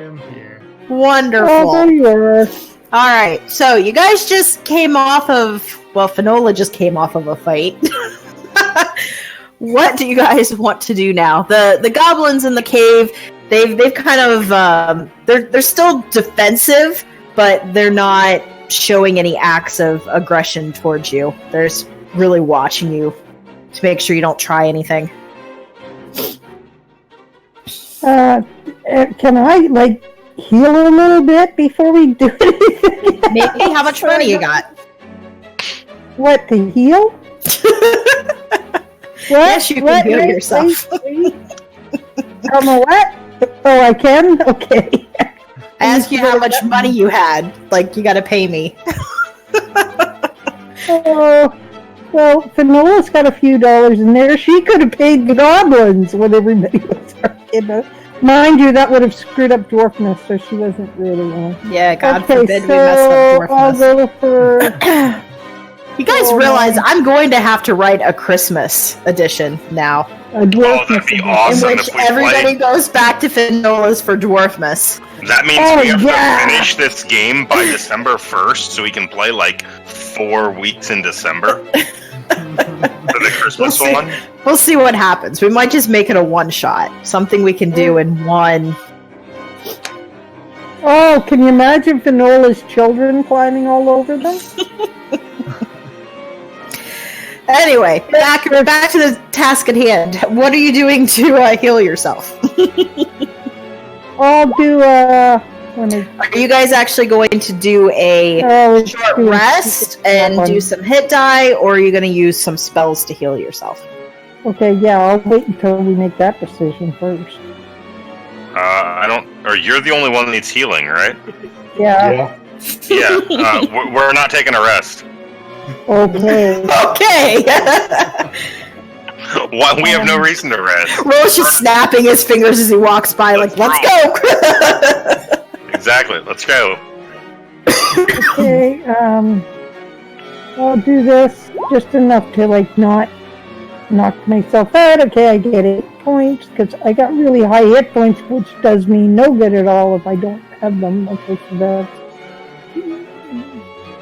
am here. Wonderful. Oh, there you are. All right, so you guys just came off of, well, Finola just came off of a fight. What do you guys want to do now? The goblins in the cave, they've kind of they're still defensive, but they're not showing any acts of aggression towards you. They're just really watching you to make sure you don't try anything. Can I heal a little bit before we do anything? Maybe. How much money you got? What, to heal? What? Yes, you can heal yourself. What? Oh, I can? Okay. I asked you how much money you had. You gotta pay me. Oh, well, Finola's got a few dollars in there. She could have paid the goblins when everybody was hurting. Mind you, that would have screwed up dwarfness, so she wasn't really on. Yeah, God forbid we mess up dwarfness. I'll go for... You guys realize I'm going to have to write a Christmas edition now. That'd be awesome in which if we everybody goes back to Finola's for dwarfness. That means we have to finish this game by December 1st, so we can play 4 weeks in December for the Christmas one. We'll see what happens. We might just make it a one-shot. Something we can do in one. Oh, can you imagine Finola's children climbing all over them? Anyway, back to the task at hand. What are you doing to heal yourself? I'll do Are you guys actually going to do a short rest and do some hit die, or are you going to use some spells to heal yourself? Okay, yeah, I'll wait until we make that decision first. Or you're the only one that needs healing, right? Yeah. Yeah, we're not taking a rest. Okay. Okay. We have no reason to rest. Roll's just snapping his fingers as he walks by, let's go. Exactly. Let's go. Okay. I'll do this just enough to not knock myself out. Okay, I get 8 points because I got really high hit points, which does me no good at all if I don't have them. Okay, so that's...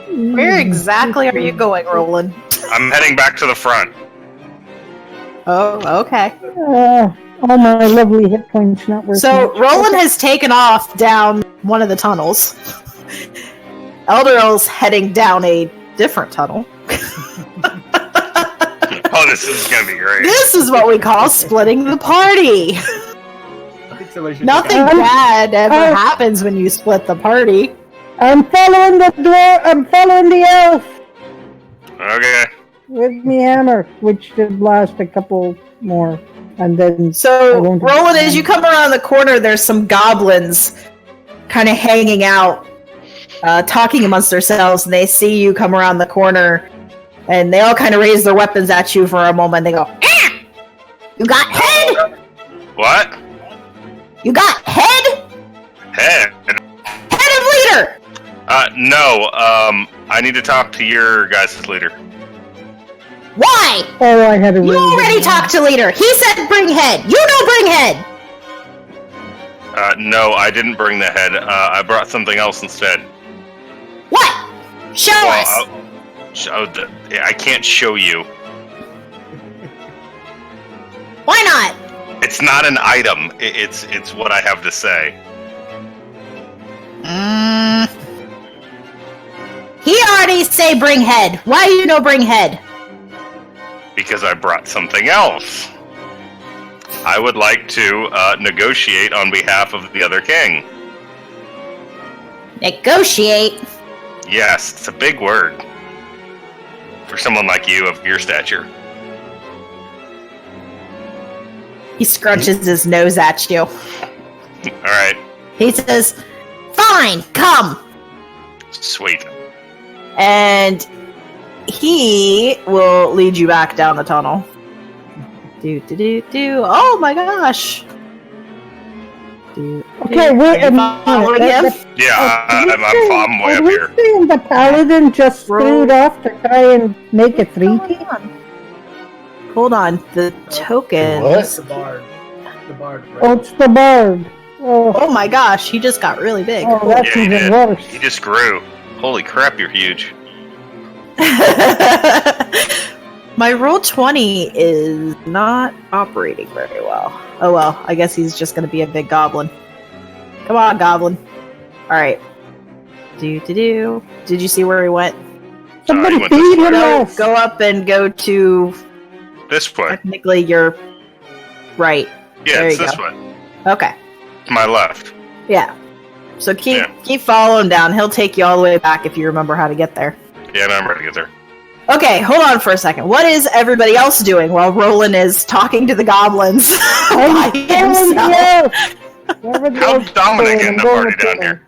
Where exactly are you going, Roland? I'm heading back to the front. Oh, okay. All my lovely hit points not working. So Roland has taken off down one of the tunnels. Elderl's heading down a different tunnel. Oh, this is gonna be great. This is what we call splitting the party. Nothing bad ever happens when you split the party. I'm following the dwarf. I'm following the elf. Okay. With me hammer, which should last a couple more, and then. So, Roland, as you come around the corner, there's some goblins, kind of hanging out, talking amongst themselves, and they see you come around the corner, and they all kind of raise their weapons at you for a moment. They go, "Ah! You got head? What? You got head? Head? Head of leader." No, I need to talk to your guys' leader. Why? Oh, I had a You already talked to leader. He said bring head. You don't bring head. No, I didn't bring the head. I brought something else instead. What? Show us. I can't show you. Why not? It's not an item. It's what I have to say. He already say bring head. Why you no bring head? Because I brought something else. I would like to negotiate on behalf of the other king. Negotiate? Yes, it's a big word. For someone like you of your stature. He scrunches his nose at you. Alright. He says, fine, come. Sweet. And he will lead you back down the tunnel. Oh my gosh. Okay, wait a minute. Yeah, I'm way up here. The paladin just threw it off to try and make a 3-team? Hold on, the tokens. What? The bard. Right? Oh, it's the bard. Oh my gosh, he just got really big. Oh, that's Yeah, he even did. worse. He just grew. Holy crap, you're huge. My roll 20 is not operating very well. Oh well, I guess he's just gonna be a big goblin. Come on, goblin. Alright. Did you see where he went? Somebody he went this feed way. him Go, us. go up and go to This way. technically your right. Yeah, There it's you this go. way. Okay. To my left. Yeah. So keep Yeah. following down. He'll take you all the way back if you remember how to get there. Yeah, no, I'm ready to get there. Okay, hold on for a second. What is everybody else doing while Roland is talking to the goblins? by himself? How's Dominic in the party down here?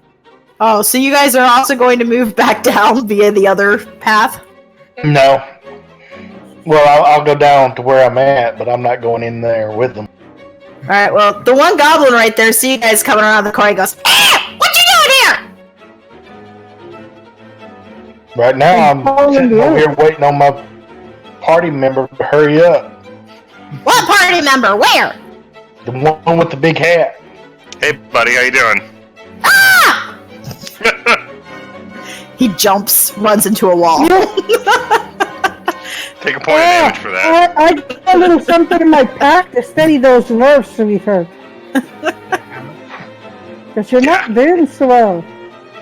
Oh, so you guys are also going to move back down via the other path? No. Well, I'll go down to where I'm at, but I'm not going in there with them. Alright, well, the one goblin right there, see you guys coming around the corner, he goes, "Ah! What you doing here?" Right now, I'm sitting over here waiting on my party member to hurry up. What party member? Where? The one with the big hat. Hey, buddy, how you doing? Ah! He jumps, runs into a wall. Take a point of damage for that. I got a little something in my pack to steady those nerves, sweetheart. Because you're not doing so well.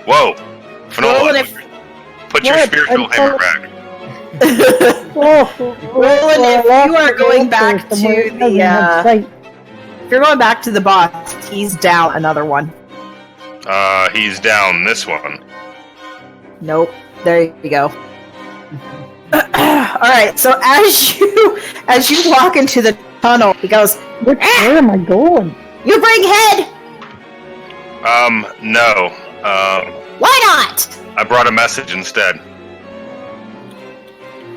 Whoa. Roland, Finola, if, put your What? spiritual I'm hammer back. Roland, if you are going back to the, if you're going back to the boss, he's down another one. He's down this one. Nope. There you go. Alright, so as you walk into the tunnel, he goes, Where am I going? "You bring head! No. Why not? I brought a message instead.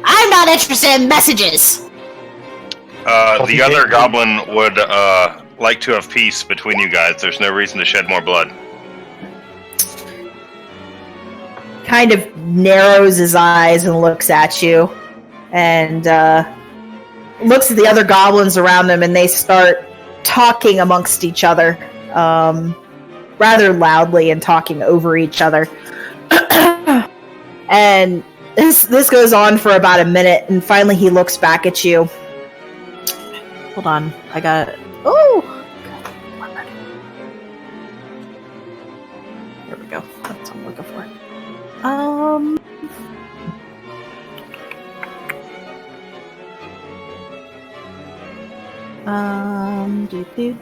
I'm not interested in messages." The other goblin would, like to have peace between you guys. There's no reason to shed more blood. Kind of narrows his eyes and looks at you, and looks at the other goblins around them, and they start talking amongst each other, rather loudly and talking over each other. And this goes on for about a minute, and finally he looks back at you. Hold on, I got it. Oh! Here we go. That's what I'm looking for.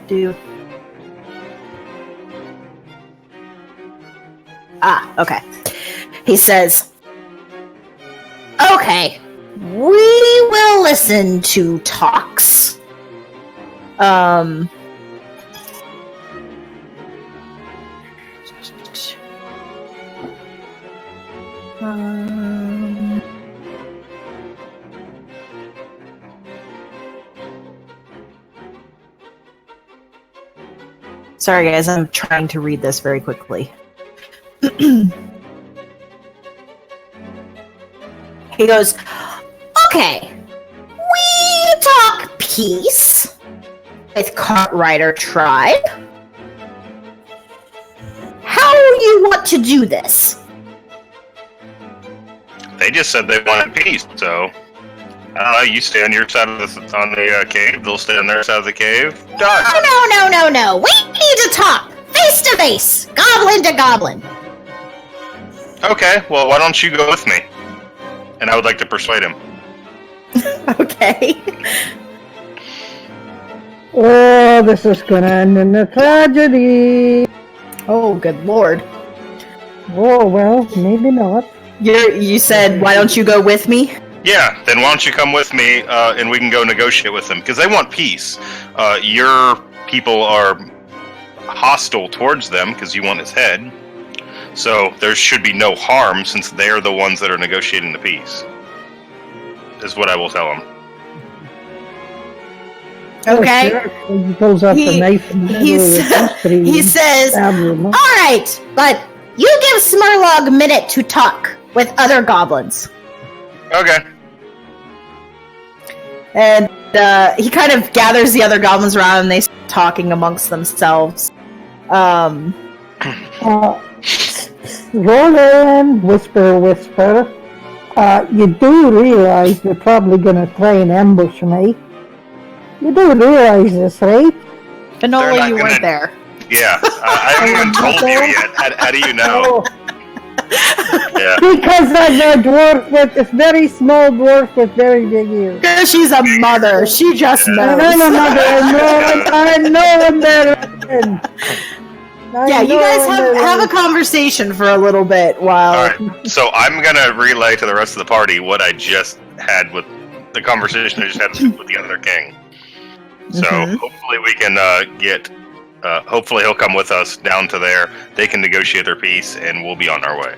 Do. Ah, okay. He says, "Okay, we will listen to talks. Sorry guys, I'm trying to read this very quickly. He goes, "Okay, we talk peace with Cartwriter Tribe. How you want to do this?" They just said they wanted peace, so I don't know. You stay on your side of the cave. They'll stay on their side of the cave. Done. No. We need to talk face to face, goblin to goblin. Okay. Well, why don't you go with me? And I would like to persuade him. Okay. Oh, this is gonna end in a tragedy. Oh, good lord. Oh, well, maybe not. You said, "Why don't you go with me?" Yeah. Then why don't you come with me, and we can go negotiate with them because they want peace. Your people are hostile towards them because you want his head. So there should be no harm since they're the ones that are negotiating the peace. Is what I will tell them. Okay. Oh, sure. He pulls out the knife and He says, "All right, but you give Smurlog a minute to talk with other goblins." Okay. And he kind of gathers the other goblins around, and they start talking amongst themselves. Roland, whisper. You do realize they're probably going to try and ambush me. You do realize this, right? Finola, you weren't there. Yeah, I haven't even told you yet. How do you know? Oh, Yeah. because I'm a dwarf with a very small dwarf with very big ears. Because she's a mother. She just And knows. I'm a mother. I know I'm better. Yeah, you guys have a conversation for a little bit while... Alright, so I'm gonna relay to the rest of the party what I just had with the conversation I just had with the other king. So hopefully we can hopefully he'll come with us down to there. They can negotiate their peace, and we'll be on our way.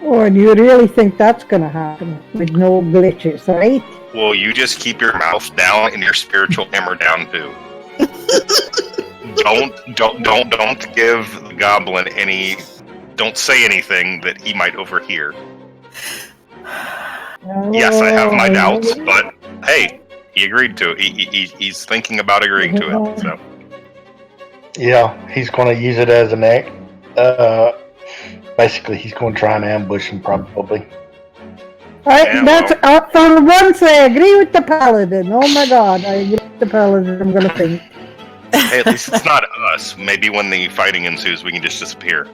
Oh, and you really think that's going to happen with no glitches, right? Well, you just keep your mouth down and your spiritual hammer down too. Don't give the goblin any. Don't say anything that he might overhear. Yes, I have my doubts, but hey, he agreed to it. He's thinking about agreeing to it. So. Yeah, he's going to use it as an act. Basically, he's going to try and ambush him, probably. For once, I agree with the paladin. Oh my god, I agree with the paladin. I'm going to think. Hey, at least it's not us. Maybe when the fighting ensues, we can just disappear.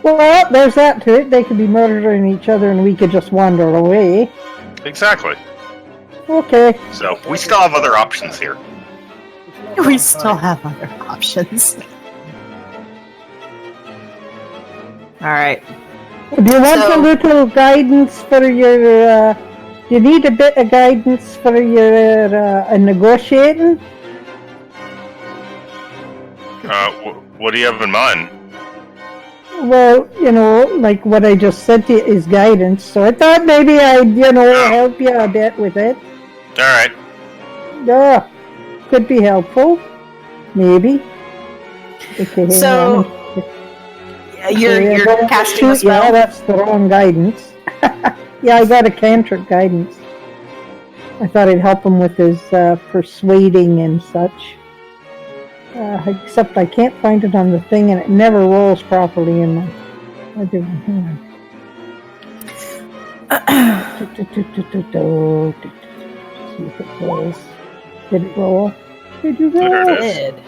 Well, there's that to it. They could be murdering each other and we could just wander away. Exactly. Okay. So, we still have other options here. We still have other options. Alright. Do you want a little guidance for your, do you need a bit of guidance for your negotiating? What do you have in mind? Well, like what I just said to you is guidance, so I thought maybe I'd, help you a bit with it. Alright. Yeah, could be helpful. Maybe. Okay, so, you're casting a spell? Yeah, that's the wrong guidance. Yeah, I got a cantrip guidance. I thought it'd help him with his persuading and such. Except I can't find it on the thing, and it never rolls properly in my other one. Hang on. See if it rolls. Did it roll? Did you roll? There it is.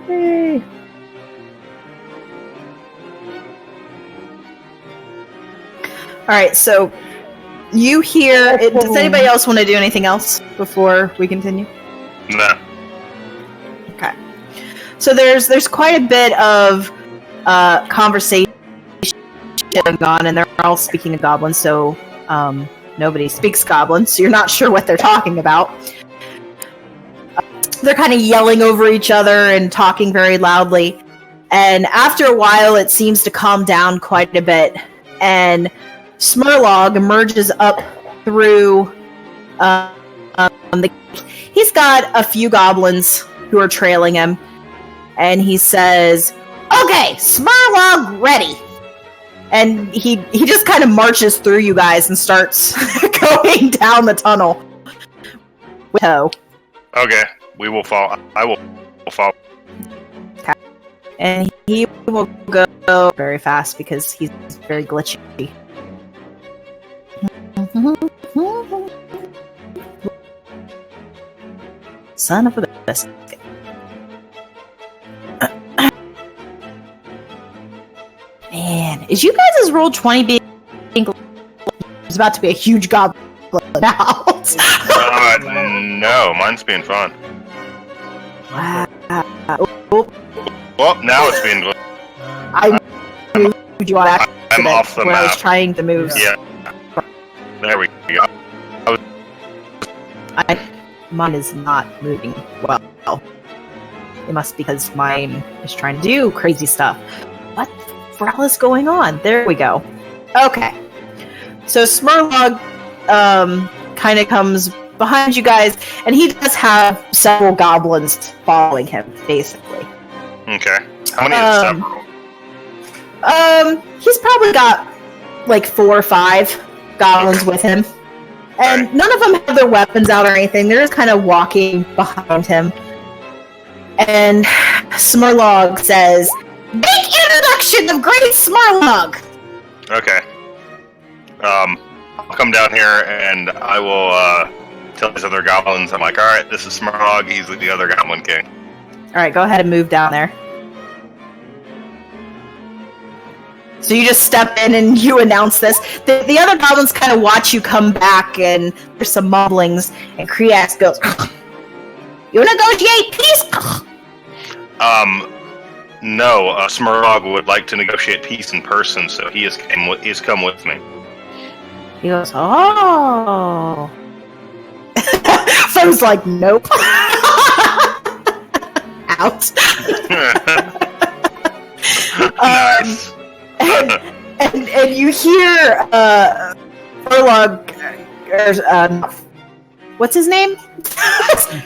Hey. Alright, so you hear... Does anybody else want to do anything else before we continue? No. Okay. So there's quite a bit of conversation going on, and they're all speaking of goblins, so nobody speaks goblin, so you're not sure what they're talking about. They're kind of yelling over each other and talking very loudly, and after a while it seems to calm down quite a bit, and Smurlog emerges up through he's got a few goblins who are trailing him, and he says, "Okay, Smurlog ready." And he just kind of marches through you guys and starts going down the tunnel. Okay, we will follow. I will follow. Okay. And he will go very fast because he's very glitchy. Son of a biscuit. Man, is you guys' roll 20 being there's about to be a huge goblin out? No, mine's being fun. Wow. Well, now it's being good. I moved you on accident I'm off the when I was map. trying to move. Yeah. There we go. Mine is not moving well. It must be because mine is trying to do crazy stuff. What the hell is going on? There we go. Okay. So Smurlog kind of comes behind you guys, and he does have several goblins following him, basically. Okay. How many is several? He's probably got like 4 or 5 goblins with him. And none of them have their weapons out or anything. They're just kind of walking behind him. And Smurlog says, "Big introduction of Great Smurlog!" Okay. I'll come down here and I will tell these other goblins. I'm like, alright, this is Smurlog, he's the other goblin king. Alright, go ahead and move down there. So you just step in and you announce this. The other goblins kind of watch you come back, and there's some mumblings, and Kriax goes, "You negotiate peace?" No, Smurlog would like to negotiate peace in person, so he has come with me. He goes, "Oh." Some's like, "Nope." Out. Nice. And you hear Smurlog, what's his name?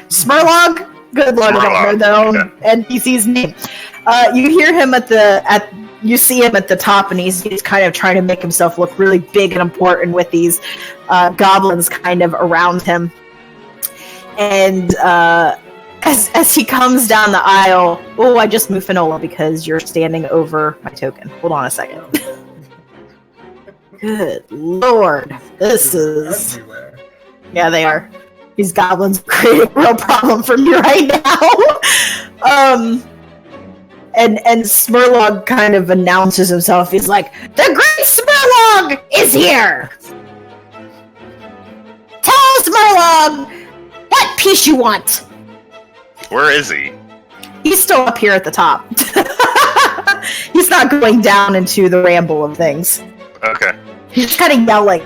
Smurlog? Good lord, I don't know their own NPC's name. You hear him you see him at the top, and he's kind of trying to make himself look really big and important with these goblins kind of around him. And as he comes down the aisle, I just moved Finola because you're standing over my token. Hold on a second. Good lord, this is... Everywhere. Yeah, they are. These goblins create a real problem for me right now. And Smurlog kind of announces himself. He's like, "The Great Smurlog is here! Tell Smurlog what peace you want!" Where is he? He's still up here at the top. He's not going down into the ramble of things. Okay. He's just kind of yelling.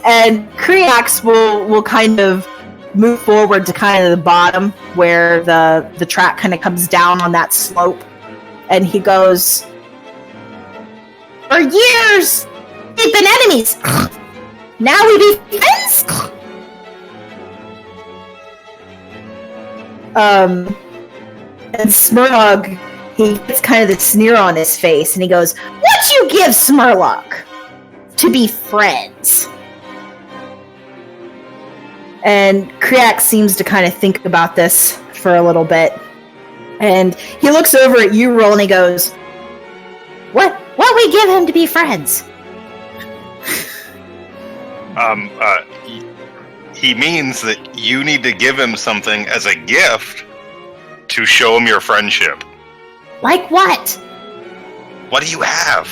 And Kriax will kind of move forward to kind of the bottom where the track kind of comes down on that slope. And he goes, "For years, we've been enemies. Now we be friends?" And Smurlog, he gets kind of the sneer on his face, and he goes, "What you give Smurlog to be friends?" And Kriax seems to kind of think about this for a little bit. And he looks over at you, Roll, and he goes, What we give him to be friends?" He means that you need to give him something as a gift to show him your friendship. "Like what?" What do you have?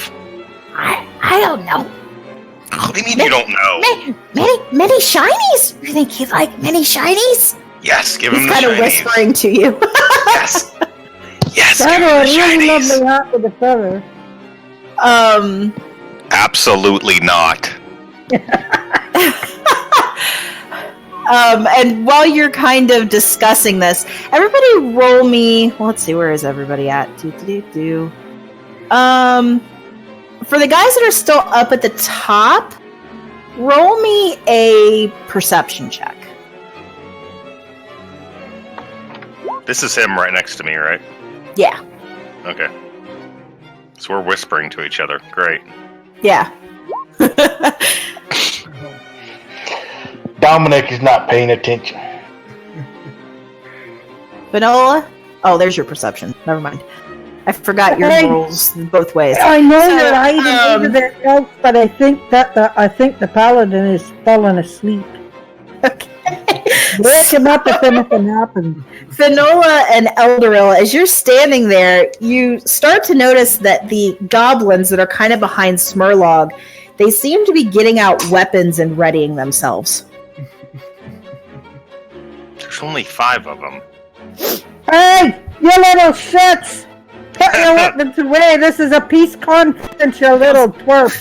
I don't know. What do you mean you don't know? Many shinies? You think he'd like many shinies? Yes, give him He's the kind of shinies. whispering to you. Yes. Yes, give That him a the really shinies. lovely hat with a feather. Absolutely not. And while you're kind of discussing this, everybody roll me. Well, let's see, where is everybody at? For the guys that are still up at the top, roll me a perception check. This is him right next to me, right? Yeah. Okay. So we're whispering to each other. Great. Yeah. Dominic is not paying attention. Vanola? Oh, there's your perception. Never mind. I forgot your Hey. rules both ways. I know So, you're hiding over there, else, but I think the paladin is falling asleep. Okay. Wake him up if anything happens. Finola and Eldoril, as you're standing there, you start to notice that the goblins that are kind of behind Smurlog, they seem to be getting out weapons and readying themselves. There's only 5 of them. Hey, you little shits! Put your weapons away. This is a peace conference, you little twerp.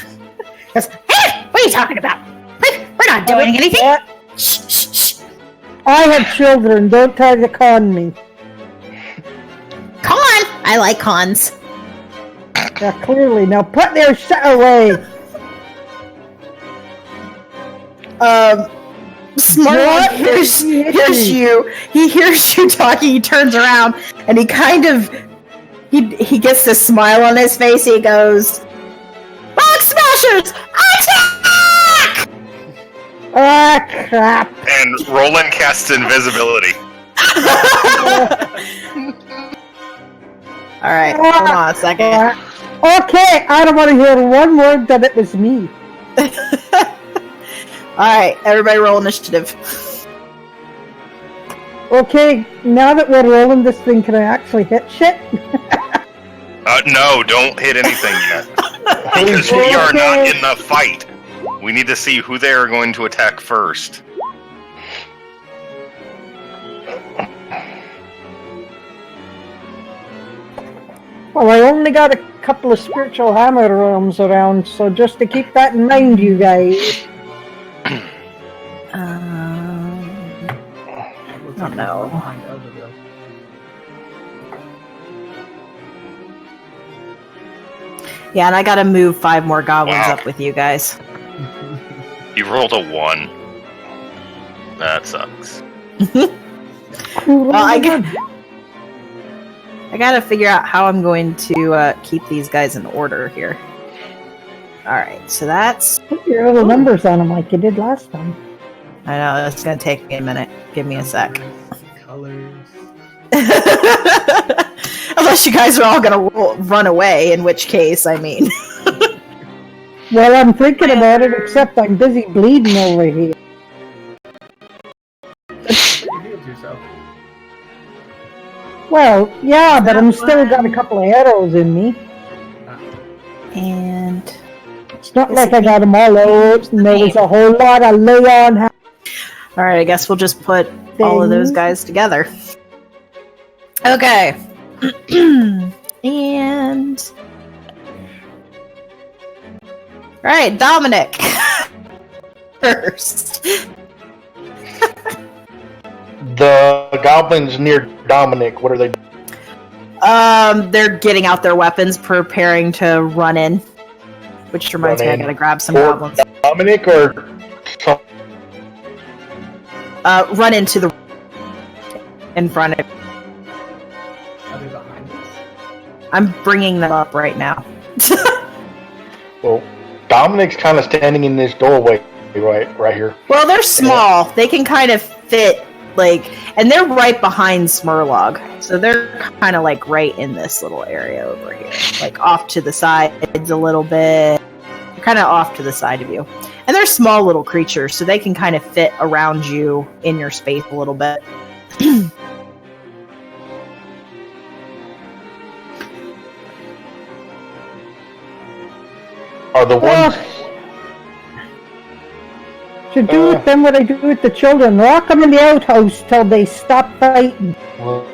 Hey, what are you talking about? We're not doing anything. What? Shh, shh, shh. I have children. Don't try to con me. Con! I like cons. Yeah, clearly. Now put their shit away. Smurlog What? hears you. He hears you talking. He turns around and he kind of he gets this smile on his face. He goes, "Rock Smashers, attack!" Ah, crap. And Roland casts invisibility. Alright, hold on a second. Okay, I don't want to hear one word that it was me. Alright, everybody roll initiative. Okay, now that we're rolling this thing, can I actually hit shit? No, don't hit anything yet. Because we are not in the fight. We need to see who they are going to attack first. Well, I only got a couple of spiritual hammer realms around, so just to keep that in mind, you guys. Oh no. Yeah, and I gotta move 5 more goblins up with you guys. You rolled a 1. That sucks. Well, I gotta figure out how I'm going to keep these guys in order here. Alright, so that's... Put your little numbers on them like you did last time. I know, that's gonna take me a minute. Give me a sec. Colors. Unless you guys are all gonna run away, in which case, I mean... Well, I'm thinking about it, except I'm busy bleeding over here. You healed yourself. Well, yeah, but I'm still got a couple of arrows in me. And... It's not like I got them all out, and there was a whole lot of lay-on. Alright, I guess we'll just put all of those guys together. Okay. And... Alright, Dominic! First. The goblins near Dominic, what are they doing? They're getting out their weapons, preparing to run in. Which reminds me, I gotta grab some Or goblins. Dominic or some... Run into the... in front of... Are they behind us? I'm bringing them up right now. Well, Dominic's kind of standing in this doorway right here. Well, they're small. They can kind of fit, like... And they're right behind Smurlog. So they're kind of, like, right in this little area over here. Like, off to the sides a little bit. Kind of off to the side of you. And they're small little creatures, so they can kind of fit around you in your space a little bit. Are the ones... Should do with them what I do with the children. Lock them in the outhouse till they stop fighting. Well,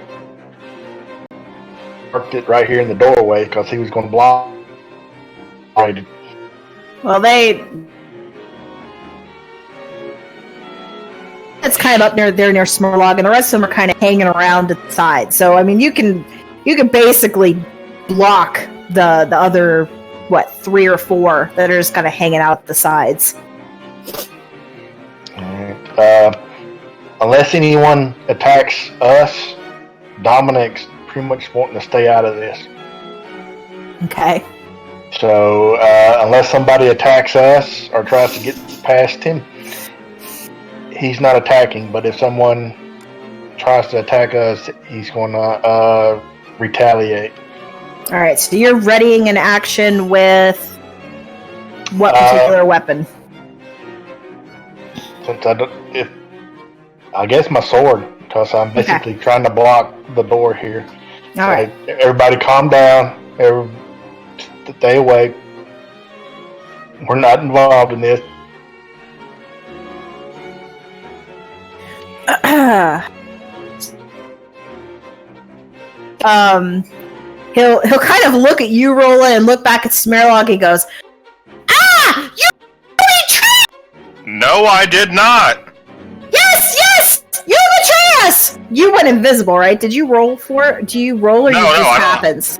parked it right here in the doorway because he was going to block. Well, it's kind of up near Smurlog, and the rest of them are kind of hanging around at the side. So, I mean, you can basically block the other, 3 or 4 that are just kind of hanging out at the sides. Alright. Unless anyone attacks us, Dominic's pretty much wanting to stay out of this. Okay. So, unless somebody attacks us or tries to get past him, he's not attacking. But if someone tries to attack us, he's going to retaliate. All right. So you're readying an action with what particular weapon? Since I guess my sword, because I'm basically trying to block the door here. All right. Everybody, calm down. Stay away. We're not involved in this. He'll kind of look at you, Roland, and look back at Smerlog. He goes, "Ah, you betrayed!" No, I did not. Yes, you betray us. You went invisible, right? Did you roll for it? Do you roll, or No, it just I don't. happens?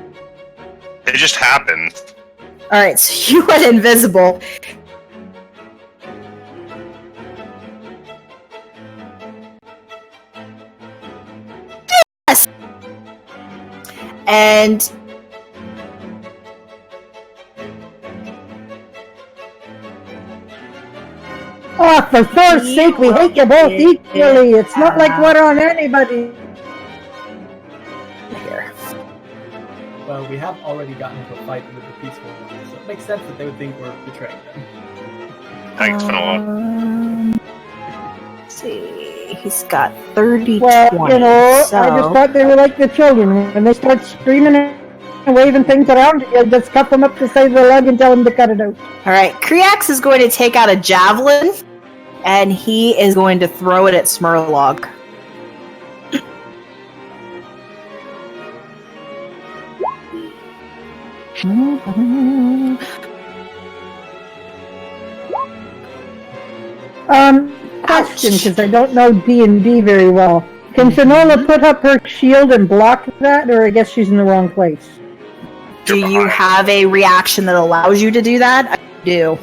It just happens. All right, so you went invisible. Yes. And Oh, for Thor's sake, we hate you both equally. It's not like we're on anybody. Here. Well, we have already gotten into a fight with the peaceful ones, so it makes sense that they would think we're betraying them. Thanks, Finola. Let's see. He's got 30, Well, 20. you know, so... I just thought they were like the children. When they start screaming and waving things around, you just cut them up the side of the leg and tell them to cut it out. Alright, Kriax is going to take out a javelin, and he is going to throw it at Smurlog. Question, because I don't know D&D very well. Can Finola put up her shield and block that, or I guess she's in the wrong place? Do you have a reaction that allows you to do that? I do.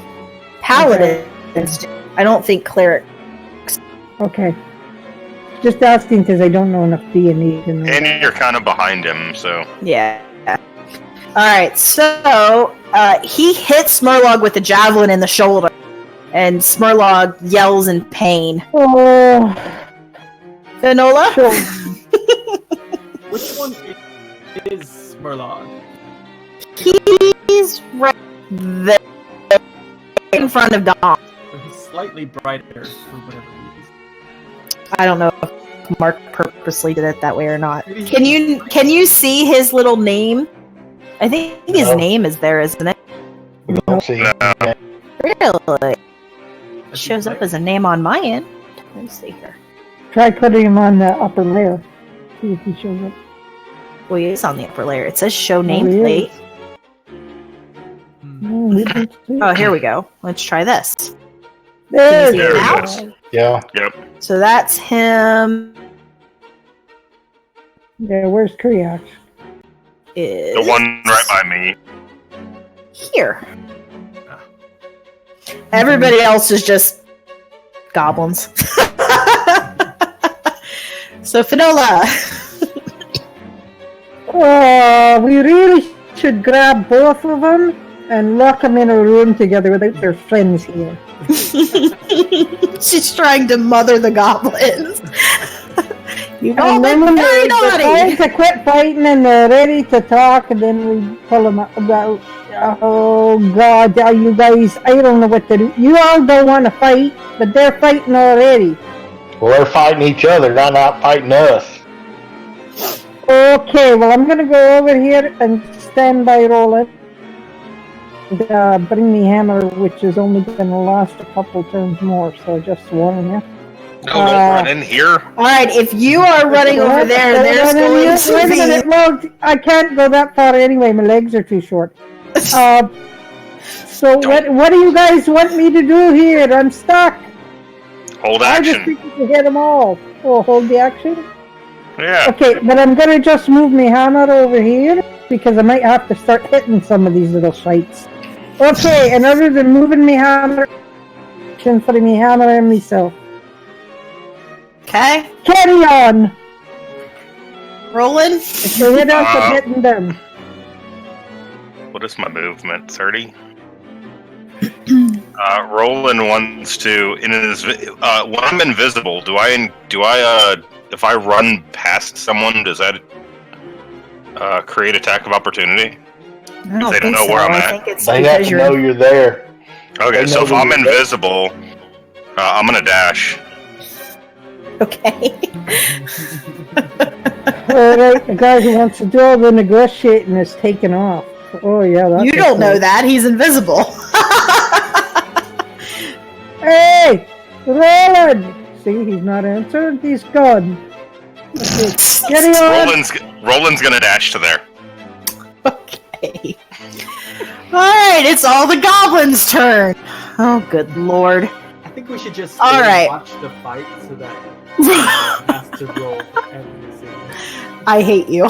Paladins do. I don't think cleric. Okay. Just asking because I don't know enough D&D to know. And you're kind of behind him, so... Yeah. Alright, so he hits Smurlog with a javelin in the shoulder, and Smurlog yells in pain. Oh, Finola? sure. Which one is Smurlog? He's right there in front of Dom. He's slightly brighter for whatever reason. I don't know if Mark purposely did it that way or not. Can you see his little name? I think his name is there, isn't it? We don't see him. Really? It shows up as a name on my end. Let's see here. Try putting him on the upper layer. See if he shows up. Well, he is on the upper layer. It says show Oh, he nameplate. No, we don't see Oh, it. here we go. Let's try this. There Can you you see it There now? it is. Yeah. Yep. So that's him. Yeah, where's Kriak? Is The one right by me. here. Everybody else is just goblins. So Finola. We really should grab both of them and lock them in a room together without their friends here. She's trying to mother the goblins. You've all And then been when very they're naughty. trying to quit fighting and they're ready to talk, and then we pull them out. Oh God, you guys, I don't know what to do. You all don't want to fight, but they're fighting already. Well, they're fighting each other. They're not fighting us. Okay, well I'm gonna go over here and stand by Roland. And, bring me hammer, which is only gonna last a couple turns more, so just warning you. No, don't run in here. Alright, if you are running over there, there's going Wait a to minute, be... look, I can't go that far anyway, my legs are too short. So what do you guys want me to do here? I'm stuck. Hold I just action. think to hit them all. Oh, hold the action? Yeah. Okay, but I'm gonna just move my hammer over here, because I might have to start hitting some of these little shites. Okay, and other than moving me hammer, for me hammer and myself. Okay, Carry on! rolling. So hit us and hitting them. What is my movement? 30? Roland wants to in his when I'm invisible, do I if I run past someone, does that create attack of opportunity? I don't They don't think know so. where I'm I at. think it's They have because to you're... know you're there. Okay, They so know if that I'm you're there. invisible, I'm gonna dash. Okay. Alright, the guy who wants to do all the negotiating is taken off. Oh yeah, that's You don't know that. He's invisible. Hey! Roland! See, he's not answering, he's gone. Okay, carry on! Roland's gonna dash to there. Okay. Alright, it's all the goblins' turn. Oh, good lord. I think we should just All right. watch the fight so that he has to roll for every single. I hate you.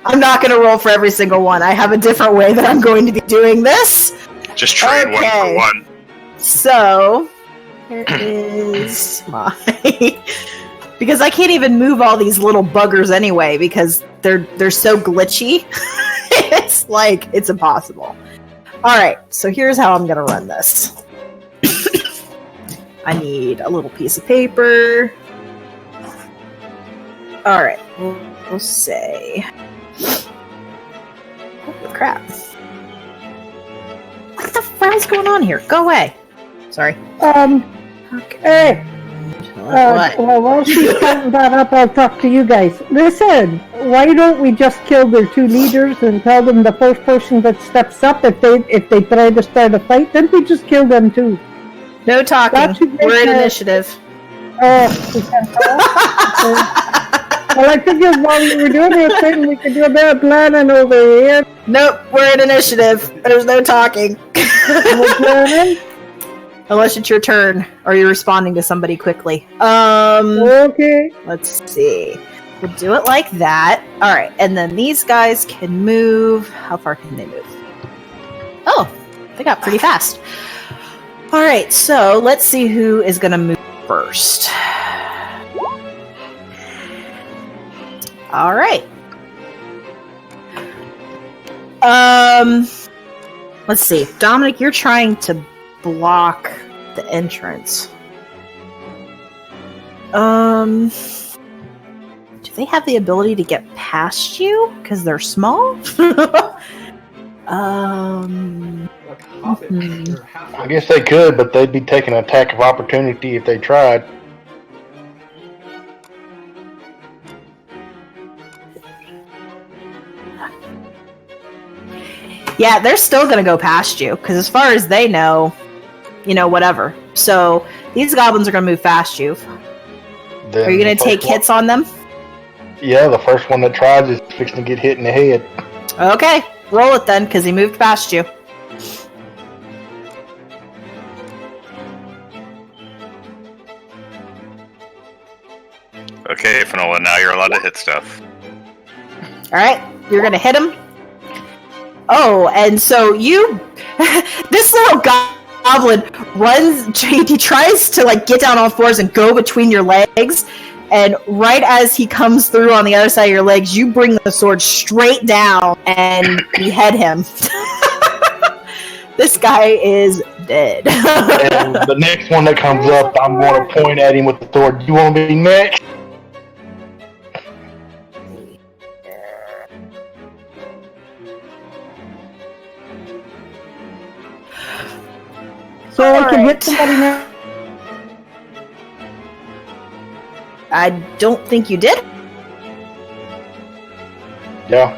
I'm not going to roll for every single one. I have a different way that I'm going to be doing this. Just trade one Okay. for one. So, here is my... because I can't even move all these little buggers anyway because they're so glitchy. It's like, it's impossible. Alright, so here's how I'm going to run this. I need a little piece of paper. Alright, we'll say... Holy crap. What the hell's going on here? Go away. Sorry. Hey. What? Well, while she's counting that up, I'll talk to you guys. Listen, why don't we just kill their two leaders and tell them the first person that steps up, if they try to start a fight, then we just kill them too. No talking. We're in initiative. Oh, we can't talk? Well, I figured while we were doing this thing, we could do a bit of planning over here. Nope, we're in initiative. There's no talking. We're planning. Unless it's your turn, or you're responding to somebody quickly. Okay. Let's see. We'll do it like that. Alright, and then these guys can move. How far can they move? Oh, they got pretty fast. Alright, so let's see who is going to move first. Alright. Let's see. Dominic, you're trying to block the entrance. Do they have the ability to get past you? Because they're small? I guess they could, but they'd be taking an attack of opportunity if they tried. Yeah, they're still going to go past you, because as far as they know, whatever. So, these goblins are going to move past you. Then are you going to take hits on them? Yeah, the first one that tries is fixing to get hit in the head. Okay, roll it then, because he moved past you. Okay, Finola, now you're allowed to hit stuff. Alright, you're going to hit him. Oh, and so this little goblin runs, he tries to get down all fours and go between your legs, and right as he comes through on the other side of your legs, you bring the sword straight down and behead him. This guy is dead. And the next one that comes up, I'm going to point at him with the sword. You want to be next? So I can hit somebody now? I don't think you did. Yeah.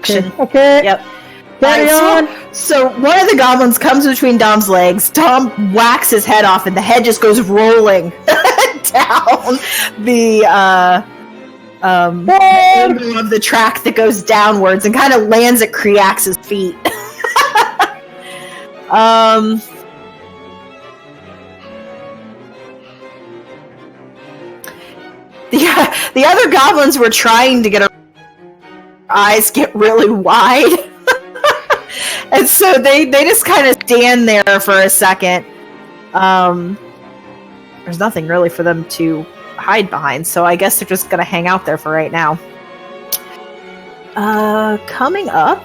Okay. Yep. Carry on. So one of the goblins comes between Dom's legs. Dom whacks his head off, and the head just goes rolling down the middle of the track that goes downwards and kind of lands at Kriax's feet. The other goblins were trying to get her eyes get really wide. And so they just kind of stand there for a second. There's nothing really for them to hide behind, so I guess they're just gonna hang out there for right now. Coming up.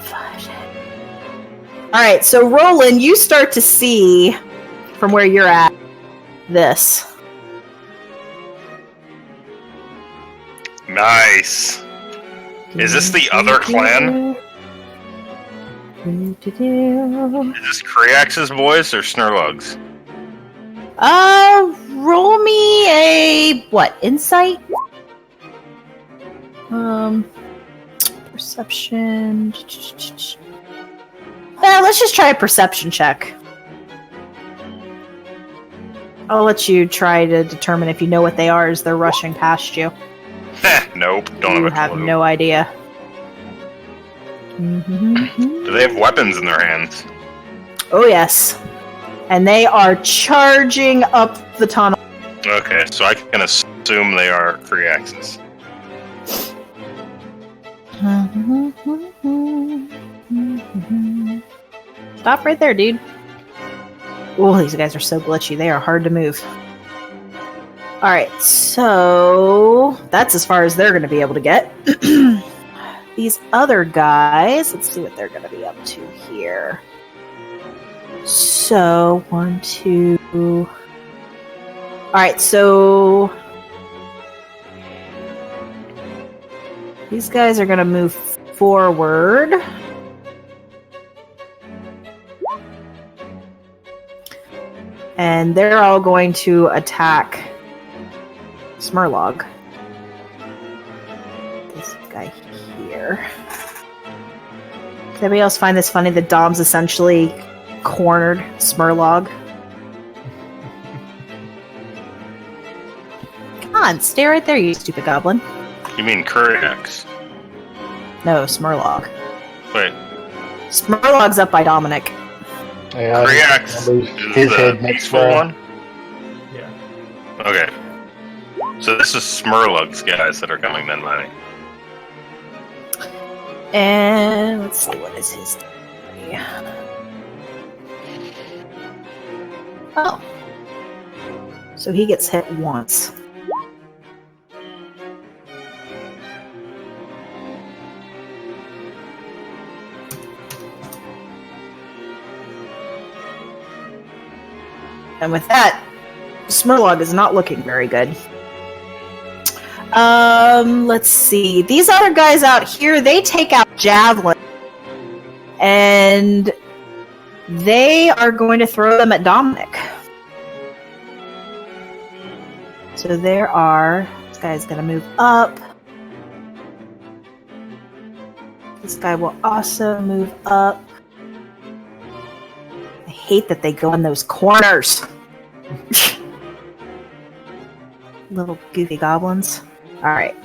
Alright, so Roland, you start to see from where you're at this. Nice. Is this the other clan? Is this Kriax's boys or Snurlug's? Roll me a insight? Perception. Let's just try a perception check. I'll let you try to determine if you know what they are as they're rushing past you. Nope, don't You have a have clue. no idea. Do they have weapons in their hands? Oh yes. And they are charging up the tunnel. Okay, so I can assume they are Kriax's. Stop right there, dude. Oh, these guys are so glitchy. They are hard to move. Alright, so that's as far as they're going to be able to get. These other guys, let's see what they're going to be up to here. So 1, 2. All right, so these guys are gonna move forward. And they're all going to attack Smurlog. This guy here. Does anybody else find this funny that Dom's essentially cornered Smurlog? Come on, stay right there, you stupid goblin. You mean Kuriax? No, Smurlog. Wait, Smurlog's up by Dominic. Yeah, Kuriax lose is his the head next peaceful round. one? Yeah. Okay. So this is Smurlug's guys that are coming then, Manny. And let's see, what is his name? Oh. So he gets hit once. And with that, Smurlog is not looking very good. Let's see. These other guys out here, they take out Javelin. And they are going to throw them at Dominic. So there are... This guy's going to move up. This guy will also move up. I hate that they go in those corners. Little goofy goblins. Alright.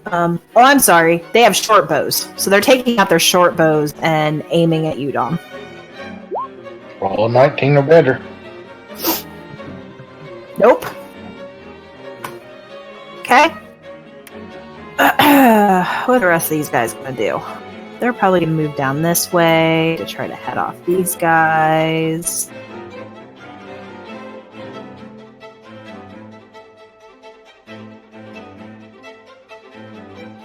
Oh, I'm sorry. They have short bows. So they're taking out their short bows and aiming at you, Dom. Roll 19 or better. Nope. Okay. What are the rest of these guys going to do? They're probably going to move down this way to try to head off these guys.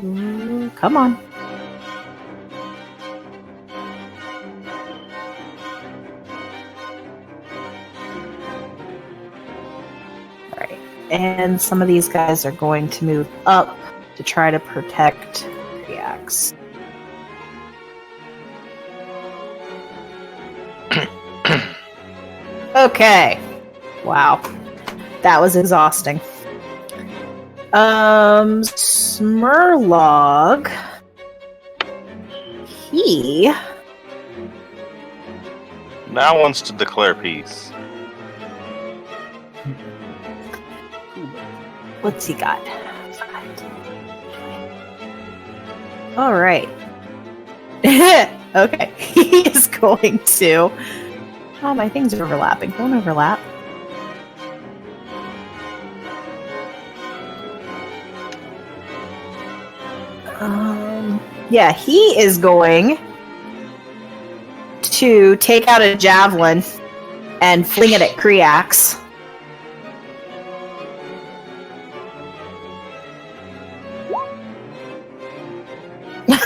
Ooh, come on. Alright. And some of these guys are going to move up to try to protect Reax. Okay. Wow. That was exhausting. Smurlog. He Now wants to declare peace. What's he got? All right. Okay. He is going to... Oh, my things are overlapping. Don't overlap. Yeah, he is going to take out a javelin and fling it at Kriax.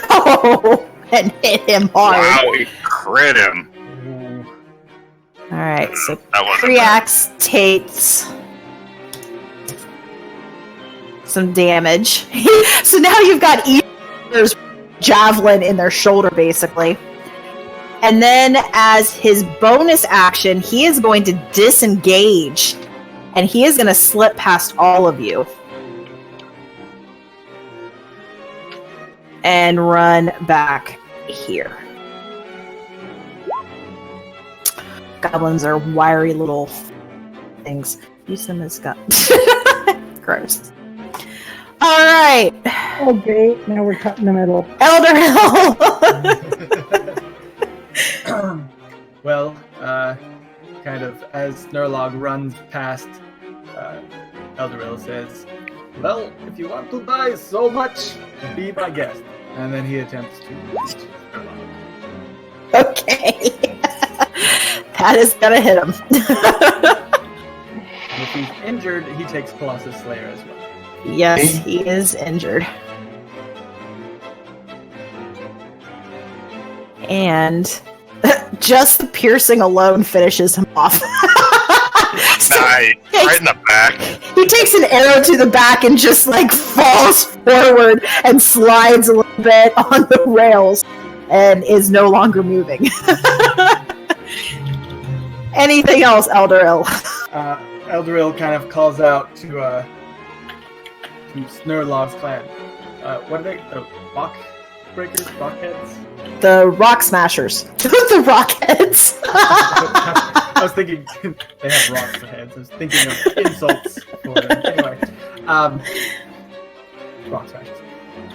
Oh, and hit him hard. Wow, he crit him. Alright, so That wasn't bad. Kriax takes some damage. So now you've got either's javelin in their shoulder, basically. And then as his bonus action, he is going to disengage. And he is going to slip past all of you. And run back here. Goblins are wiry little things. Use them as guns. Gross. Alright. Oh, great. Now we're cut in the middle. Elder Hill! Well, kind of as Nurlog runs past, Elderil says, "Well, if you want to die so much, be my guest." And then he attempts to reach Nurlog. Okay. That is gonna hit him. And if he's injured, he takes Colossus Slayer as well. Yes, he is injured. And Just the piercing alone finishes him off. So Nice. Right in the back. he takes an arrow to the back and just like falls forward and slides a little bit on the rails and is no longer moving. Anything else, Eldoril? Eldoril kind of calls out to Snurlog's clan. What are they? The rock breakers? Rockheads? The rock smashers. The rockheads. I was thinking they have rocks for heads. I was thinking of insults for them. Anyway, rock smashers.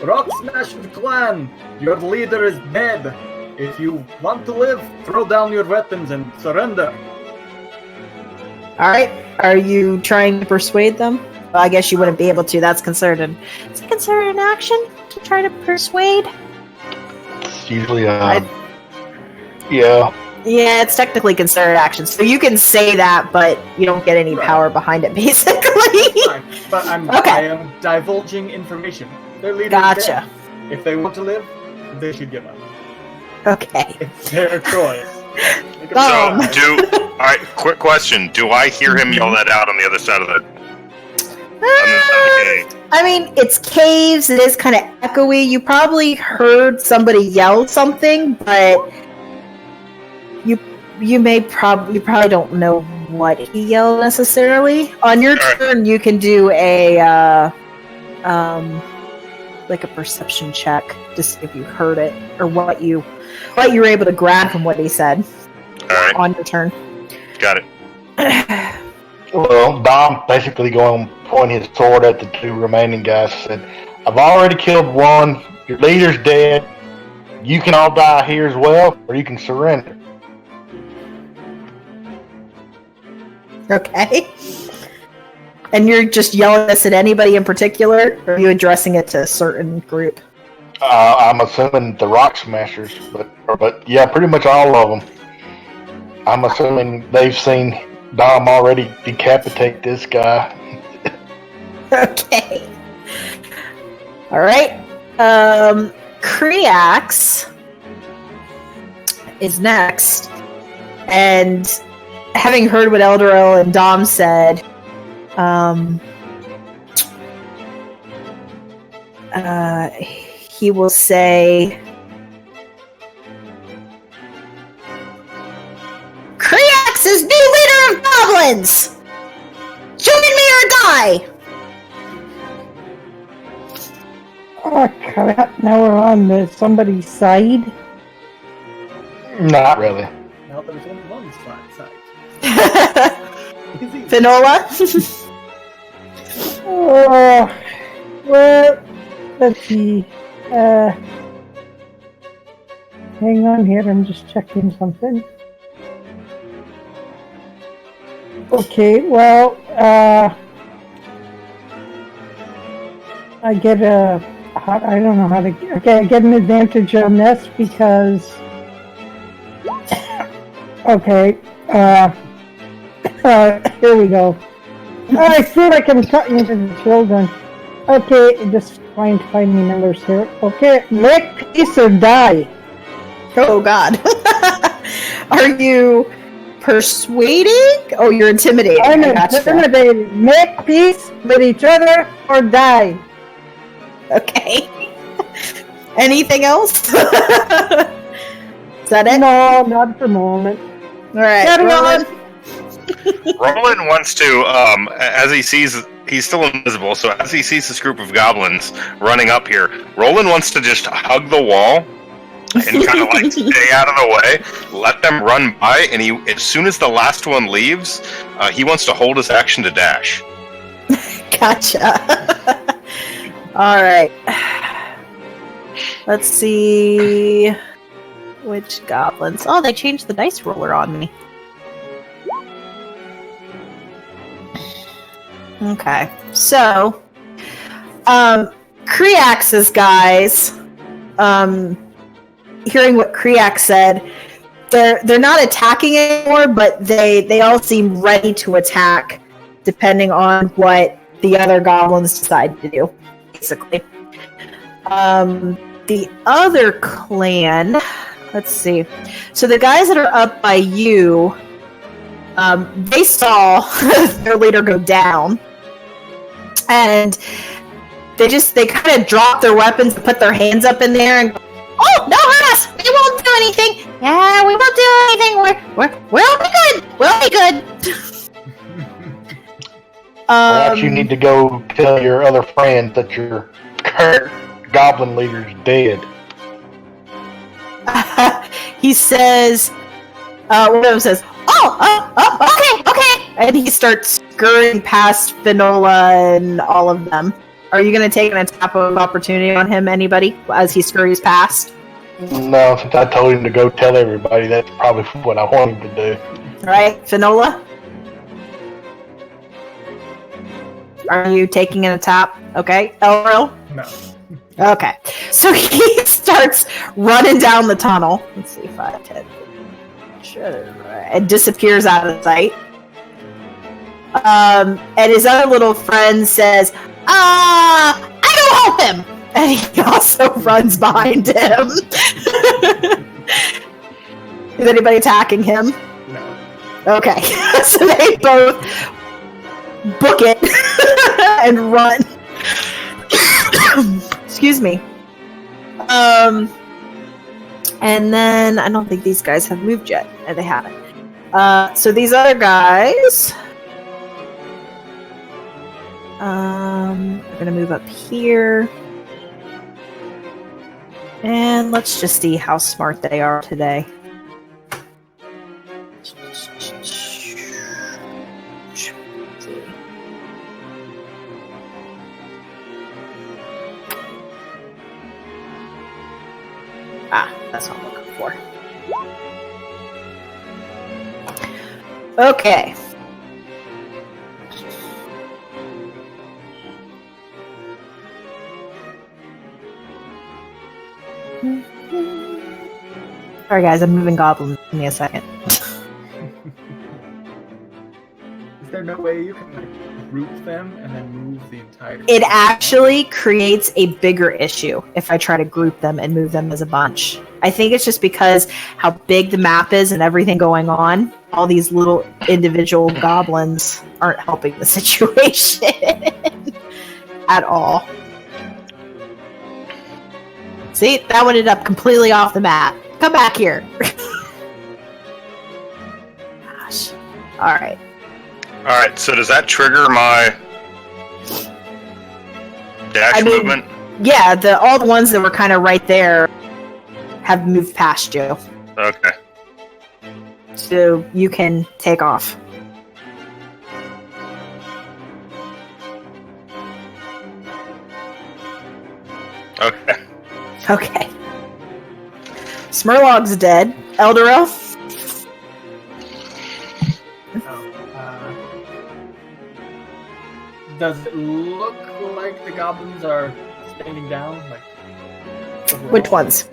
Rock smashers clan, your leader is dead. If you want to live, throw down your weapons and surrender. Alright, are you trying to persuade them? Well, I guess you wouldn't be able to. That's considered an action to try to persuade? It's usually, I- yeah. Yeah, it's technically considered action. So you can say that, but you don't get any power behind it, basically. Fine, but Okay. I am divulging information. Their leader is Gotcha. dead. If they want to live, they should give up. Okay. It's their choice. Make a Oh. So, alright, quick question. Do I hear him yell that out on the other side of the cave? I mean, it's caves. It is kind of echoey. You probably heard somebody yell something, but you probably don't know what he yelled necessarily. On your Alright. turn, you can do a like a perception check to see if you heard it or what you were able to grab from what he said Alright, on your turn. got it. Well, Dom basically going to point his sword at the two remaining guys. Said, "I've already killed one. Your leader's dead. You can all die here as well, or you can surrender." Okay. And you're just yelling this at anybody in particular, or are you addressing it to a certain group? I'm assuming the rock smashers, but yeah, pretty much all of them. I'm assuming they've seen Dom already decapitate this guy. Okay. Alright. Kriax is next. And having heard what Eldoril and Dom said, he will say, Kriax is new leader of goblins! Join me or die! Oh crap, now we're on somebody's side. Not really. Now there's only one side. Finola? Oh, well, let's see. Hang on here, I'm just checking something. Okay, well, I get I don't know how to, okay, I get an advantage on this because, okay, here we go. I feel like I'm talking to the children. Okay, just trying to find the numbers here. Okay, make peace or die. Oh god. Are you persuading? Oh, you're intimidating. I'm I gotcha. intimidated. Make peace with each other or die. Okay. Anything else? Is that it? No, not at the moment. Alright. Get Roland. Roland wants to, as he sees, he's still invisible, so as he sees this group of goblins running up here, Roland wants to just hug the wall and kind of like stay out of the way, let them run by, and as soon as the last one leaves, he wants to hold his action to dash. Gotcha. Alright. Let's see. Which goblins? Oh, they changed the dice roller on me. Okay. So, Kriax's guys, hearing what Kriax said, they're not attacking anymore, but they all seem ready to attack, depending on what the other goblins decide to do, basically. The other clan, let's see. So the guys that are up by you, they saw their leader go down, and they kind of drop their weapons and put their hands up in there and go, "Oh, no hurt us! We won't do anything. Yeah, we won't do anything. We'll be good. We'll be good." Perhaps you need to go tell your other friends that your current goblin leader's dead. He says, one of them says, okay. And he starts scurrying past Finola and all of them. Are you going to take an attack of opportunity on him, anybody, as he scurries past? No, since I told him to go tell everybody, that's probably what I want him to do. Right, Finola? Are you taking an attack? Okay. Elril? No. Okay. So he starts running down the tunnel. Let's see, 5, 10. It disappears out of sight. And his other little friend says, I go help him! And he also runs behind him. Is anybody attacking him? No. Okay. So they both book it and run. Excuse me. And then I don't think these guys have moved yet. And they haven't. So these other guys are gonna move up here. And let's just see how smart they are today. That's what I'm looking for. Okay. Alright guys, I'm moving goblins. Give me a second. Is there no way you can group them and then move the entire... It actually creates a bigger issue if I try to group them and move them as a bunch. I think it's just because how big the map is and everything going on, all these little individual goblins aren't helping the situation at all. See, that one ended up completely off the map. Come back here. Gosh. Alright. Alright, so does that trigger my dash movement? Yeah, all the ones that were kind of right there have moved past you. Okay. So you can take off. Okay. Okay. Smurlog's dead. Eldero? Does it look like the goblins are standing down? Like overall? Which ones?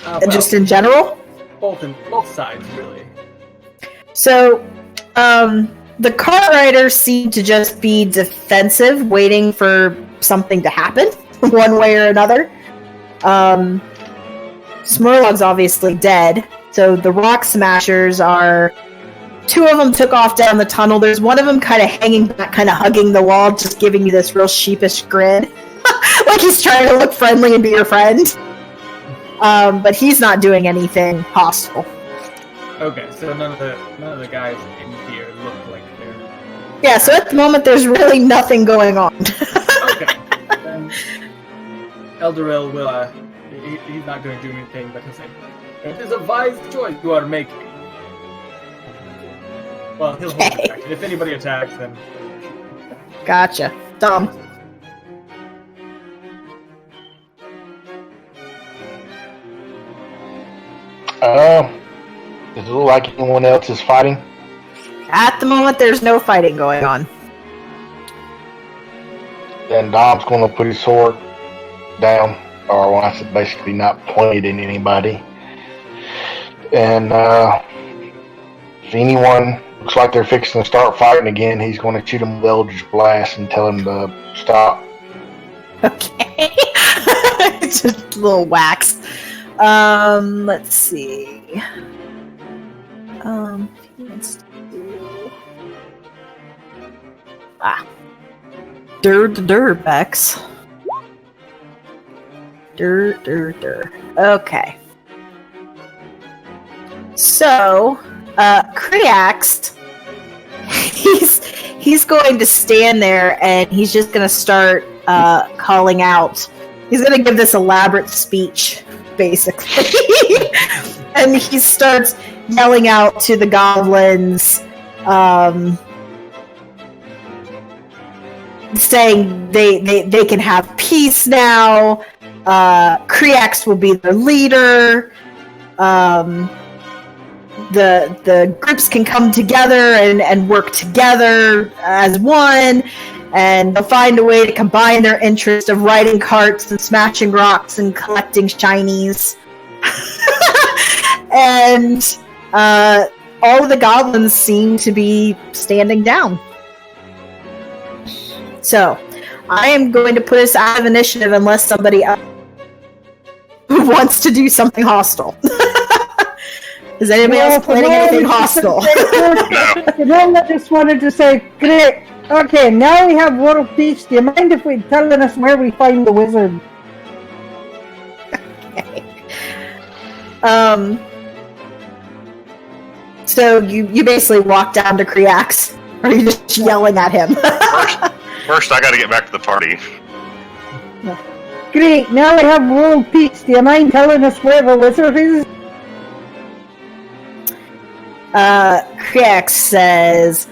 Well, Just in general? both sides, really. So, the cart riders seem to just be defensive, waiting for something to happen, one way or another. Smurlog's obviously dead, so the rock smashers are... 2 of them took off down the tunnel. There's one of them kind of hanging back, kind of hugging the wall, just giving you this real sheepish grin. Like he's trying to look friendly and be your friend. But he's not doing anything hostile. Okay, so none of the guys in here look like they're... Yeah, so at the moment there's really nothing going on. Okay. Then Eldaril will, he's not going to do anything, but he'll say, "It is a wise choice you are making." Well, he'll hold Okay. attack. If anybody attacks, then... Gotcha. Dumb. Does it look like anyone else is fighting? At the moment there's no fighting going on. Then Dom's going to put his sword down, or when I said basically not pointed at anybody. And if anyone looks like they're fixing to start fighting again, he's going to shoot them with Eldritch Blast and tell them to stop. Okay. Just a little wax. Let's see. He wants to do... Bex. Okay. So, Kriax, he's going to stand there and he's just going to start calling out. He's going to give this elaborate speech, basically. And he starts yelling out to the goblins, saying they can have peace now. Kriax will be their leader. The groups can come together and work together as one, and they'll find a way to combine their interest of riding carts and smashing rocks and collecting shinies. And all of the goblins seem to be standing down. So, I am going to put us out of initiative unless somebody else wants to do something hostile. Is anybody else planning anything hostile? No. I just wanted to say, great. Okay, now we have world peace. Do you mind if we telling us where we find the wizard? Okay. So you basically walk down to Kriax, or are you just yelling at him? First, I got to get back to the party. Great, now we have world peace. Do you mind telling us where the wizard is? Kriax says,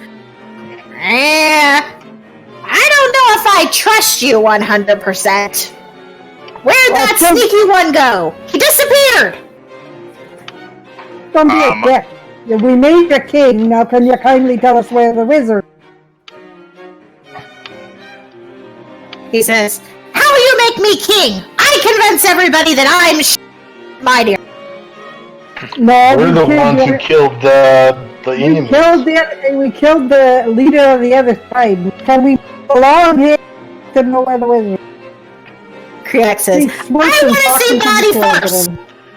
I don't know if I trust you 100%. Where'd that sneaky one go? He disappeared! Don't be a dick. We made a king, now can you kindly tell us where the wizard is? He says, how will you make me king? I convince everybody that I'm my dear. No, We're the ones who killed the enemy. We killed the leader of the other side. Can we allow him to know where the wizard is? Kriax says, I want to see body first.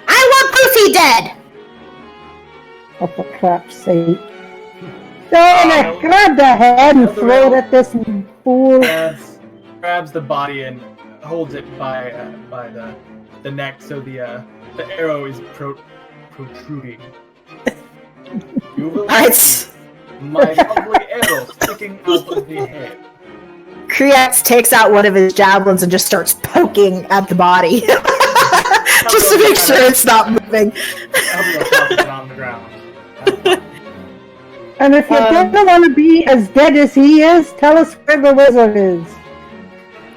I want Goofy dead. Oh, for crap's sake. Don't grab the head and throw it at this fool. Grabs the body and holds it by the neck, so the arrow is protruding. You will see my lovely arrow sticking out of the head. Kriax takes out one of his javelins and just starts poking at the body. Just to make sure it's not moving. On the ground. And if you don't want to be as dead as he is, tell us where the wizard is.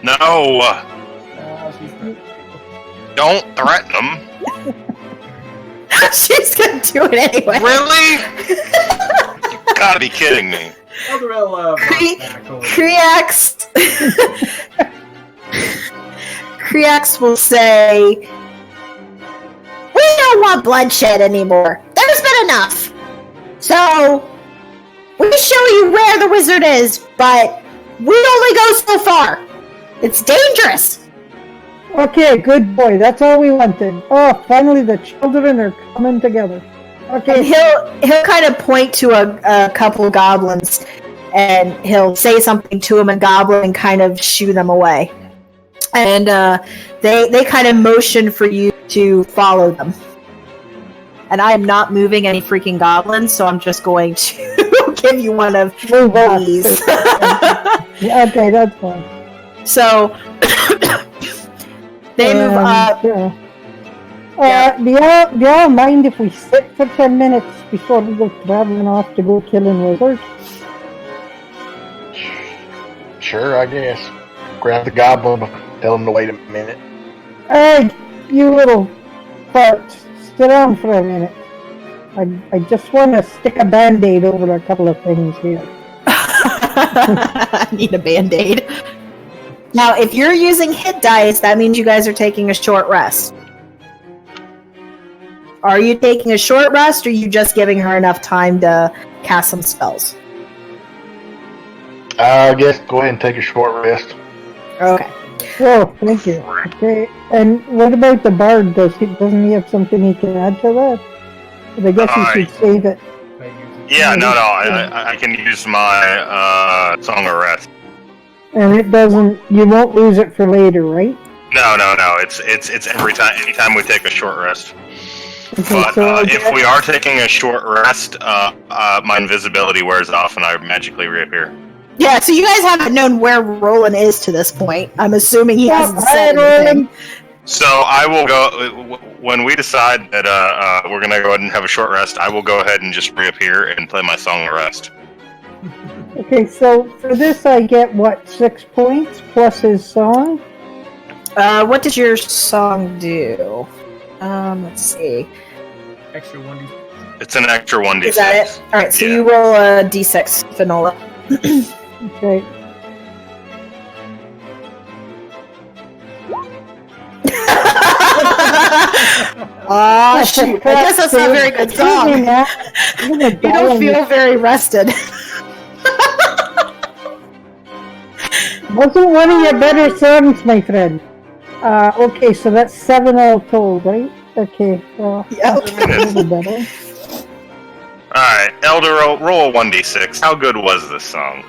No! Don't threaten him. She's gonna do it anyway. Really? You gotta be kidding me. Kriax will say, we don't want bloodshed anymore. There's been enough. So, we show you where the wizard is, but we only go so far. It's dangerous. Okay, good boy. That's all we wanted. Oh, finally the children are coming together. Okay. And he'll kind of point to a couple of goblins, and he'll say something to them in Goblin and kind of shoo them away. And they kind of motion for you to follow them. And I am not moving any freaking goblins, so I'm just going to give you one of these. Yeah, okay, that's fine. So they move up. Do y'all mind if we sit for 10 minutes before we go traveling off to go killing wizards? Sure, I guess. Grab the goblin, tell him to wait a minute. Hey, you little farts, sit down for a minute. I just want to stick a band-aid over a couple of things here. I need a band-aid. Now, if you're using hit dice, that means you guys are taking a short rest. Are you taking a short rest, or are you just giving her enough time to cast some spells? I guess go ahead and take a short rest. Okay. Oh, thank you. Okay. And what about the bard? Doesn't he have something he can add to that? But I guess he should save it. Yeah, no, I can use my Song of Rest. And it doesn't. You won't lose it for later, right? No. It's every time. Anytime we take a short rest. Okay, But so if we are taking a short rest, my invisibility wears off and I magically reappear. Yeah, so you guys haven't known where Roland is to this point. I'm assuming he hasn't said anything. So I will go when we decide that we're gonna go ahead and have a short rest. I will go ahead and just reappear and play my Song of Rest. okay, so for this I get what, 6 points plus his song? What does your song do? Let's see. Extra 1d. It's an extra 1d6. Is that it? Alright, so Yeah. you roll a d6, Finola. Okay. Aw, shoot. I guess that's not a very good song. You don't feel very rested. Wasn't one of your better songs, my friend. Okay, so that's 7 all told, right? Okay, well, Yep. that's a little better. Alright, Elder, roll a 1d6. How good was this song?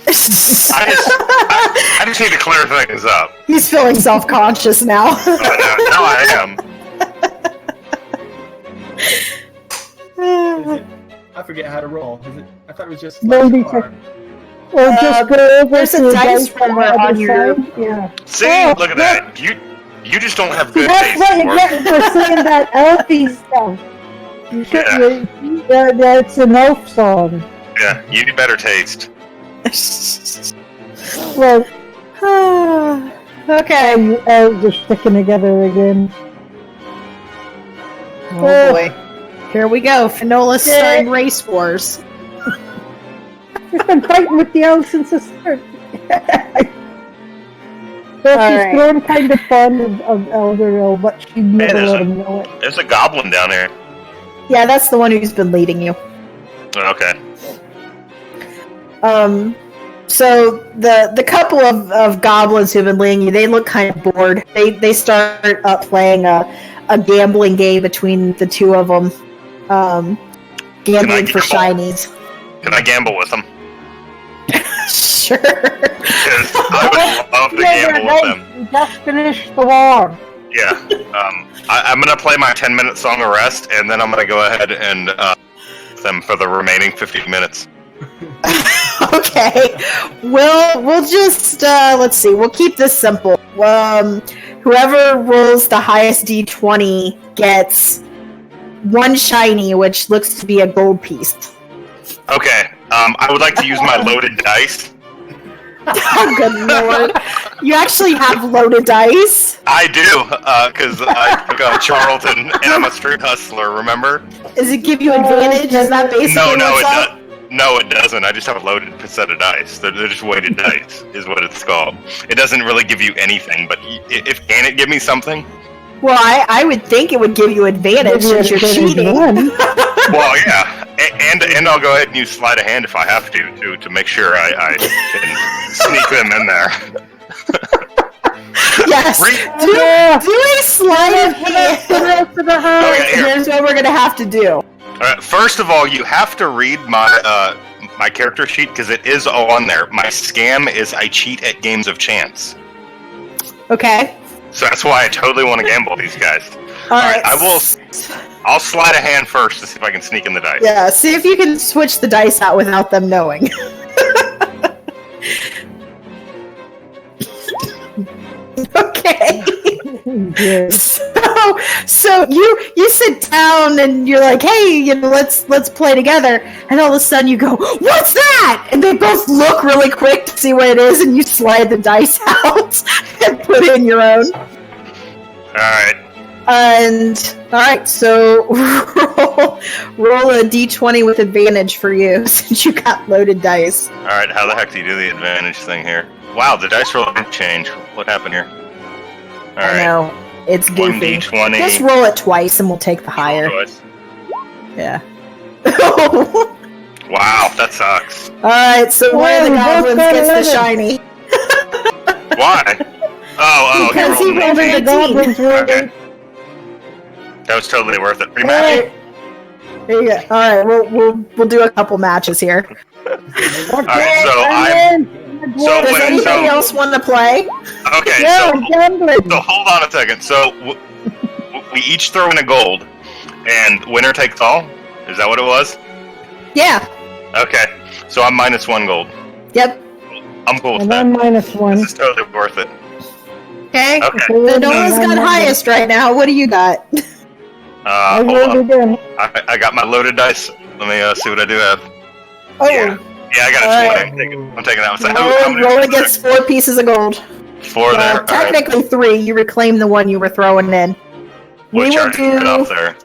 I just need to clear things up. He's feeling self-conscious now. Now I am. Is it? I forget how to roll. Is it? I thought it was just. No, slash because- R. Or just go over there's to a the dice dice on the roller other on your- side. Yeah. See, Oh, look at that. You just don't have good That's taste. what you Mark. get for saying that elfie stuff. You should, Yeah. that's an elf song. Yeah, you need better taste. Well, Okay. elves are sticking together again. Oh boy. Here we go. Finola starring Race Wars. She's been fighting with the elves since the start. So she's Alright. grown kind of fond of Elder Ill, but she never there's let a- him know it. There's a goblin down here. Yeah, that's the one who's been leading you. Okay. So the couple of goblins who've been leading you, they look kind of bored. They start up playing a gambling game between the two of them. Gambling for gamble? shinies. Can I gamble with them? Sure. Because I would love to gamble with them. We just finished the war. Yeah. I'm gonna play my 10-minute Song of Rest, and then I'm gonna go ahead and them for the remaining 50 minutes. Okay. We'll just let's see. We'll keep this simple. Whoever rolls the highest d20 gets one shiny, which looks to be a gold piece. Okay. I would like to use my loaded dice. Oh, good lord! You actually have loaded dice. I do, because I took Charlton, and I'm a street hustler. Remember? Does it give you advantage? Is that basically No, what's up? No, it doesn't. I just have a loaded set of dice. They're just weighted dice, is what it's called. It doesn't really give you anything, but can it give me something? Well, I would think it would give you advantage since you're cheating. Well, yeah, and I'll go ahead and use sleight of hand if I have to make sure I can sneak them in there. Yes. Do a sleight of hand. Okay, here. Here's what we're gonna have to do. First of all, you have to read my my character sheet because it is all on there. My scam is I cheat at games of chance, Okay. so that's why I totally want to gamble these guys. All right. I'll slide a hand first to see if I can sneak in the dice. Yeah. See if you can switch the dice out without them knowing. Okay. Yeah. So you sit down and you're like, hey, let's play together, and all of a sudden you go, what's that? And they both look really quick to see what it is, and you slide the dice out and put in your own. Alright. And all right, so roll a d20 with advantage for you since you got loaded dice. Alright, how the heck do you do the advantage thing here? Wow, the dice roll didn't change. What happened here? I Alright. know it's goofy. 1d20. Just roll it twice, and we'll take the higher. Twice. Yeah. Wow, that sucks. All right, so one of the we both goblins got gets the 11. shiny. Why? Oh, Because he he rolled rolled an a The 18. goblins were Okay. That was totally worth it. Rematch. Alright. There you go. Alright, we'll do a couple matches here. Alright, so I'm. So Does wait, anybody else want to play? Okay, Yeah, so gambling. hold on a second. So we each throw in a gold, and winner takes all. Is that what it was? Yeah. Okay, so I'm -1 gold. Yep. I'm cool with And that. I'm -1. This is totally worth it. Okay. Okay. So Nola's got highest right now. What do you got? I Hold really on. did. I got my loaded dice. Let me see what I do have. Oh. Yeah, I got a Alright. 20. I'm taking that one. So how many Roll is against 4 pieces of gold. there? 4 there. Well, All right. technically 3. You reclaim the one you were throwing in. We'll We will charge it off do. there.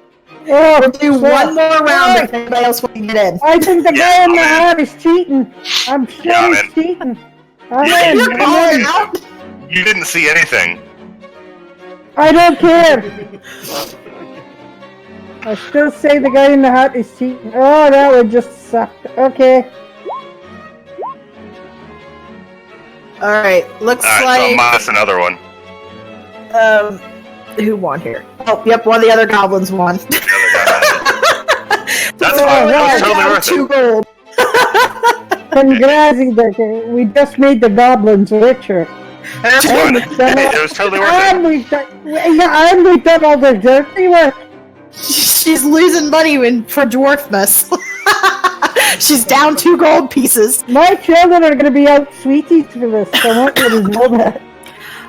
Oh, We'll do one more round if anybody else wants to get in. I think the Yeah, guy in the I'm in. hat is cheating. I'm sure Yeah, I'm he's in. cheating. I'm Yeah, in. You're I'm calling in. out. You didn't see anything. I don't care. I still say the guy in the hat is cheating. Oh, that would just suck. Okay. All right. Looks All right, so I'm like minus another one. who won here? Oh, yep. One of the other goblins won. The other guy. That's Oh, fine. That yeah, was totally Down worth 2 it. gold. Congrats, we just made the goblins richer. That's fine. we've done It was totally worth And it. we've done all the dirty work. She's losing money for dwarfness. She's down 2 gold pieces. My children are going to be out sweeties for this. I want you to know that.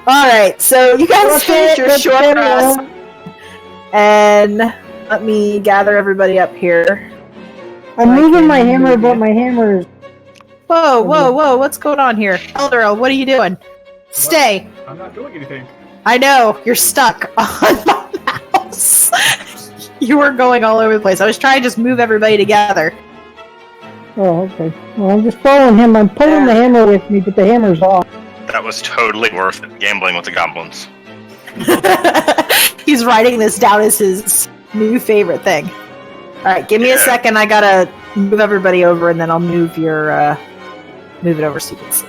All right, so you guys Okay, finish your let's short carry rest, on. and let me gather everybody up here. I'm I moving can my hammer, move but you. my hammer is... Whoa, whoa, whoa! What's going on here, Elderl? What are you doing? Stay. I'm not doing anything. I know you're stuck on my mouse. You were going all over the place. I was trying to just move everybody together. Oh, okay. Well, I'm just following him. I'm pulling the hammer with me, but the hammer's off. That was totally worth it. Gambling with the goblins. He's writing this down as his new favorite thing. All right, give me a second. I gotta move everybody over, and then I'll move your move it over so you can see.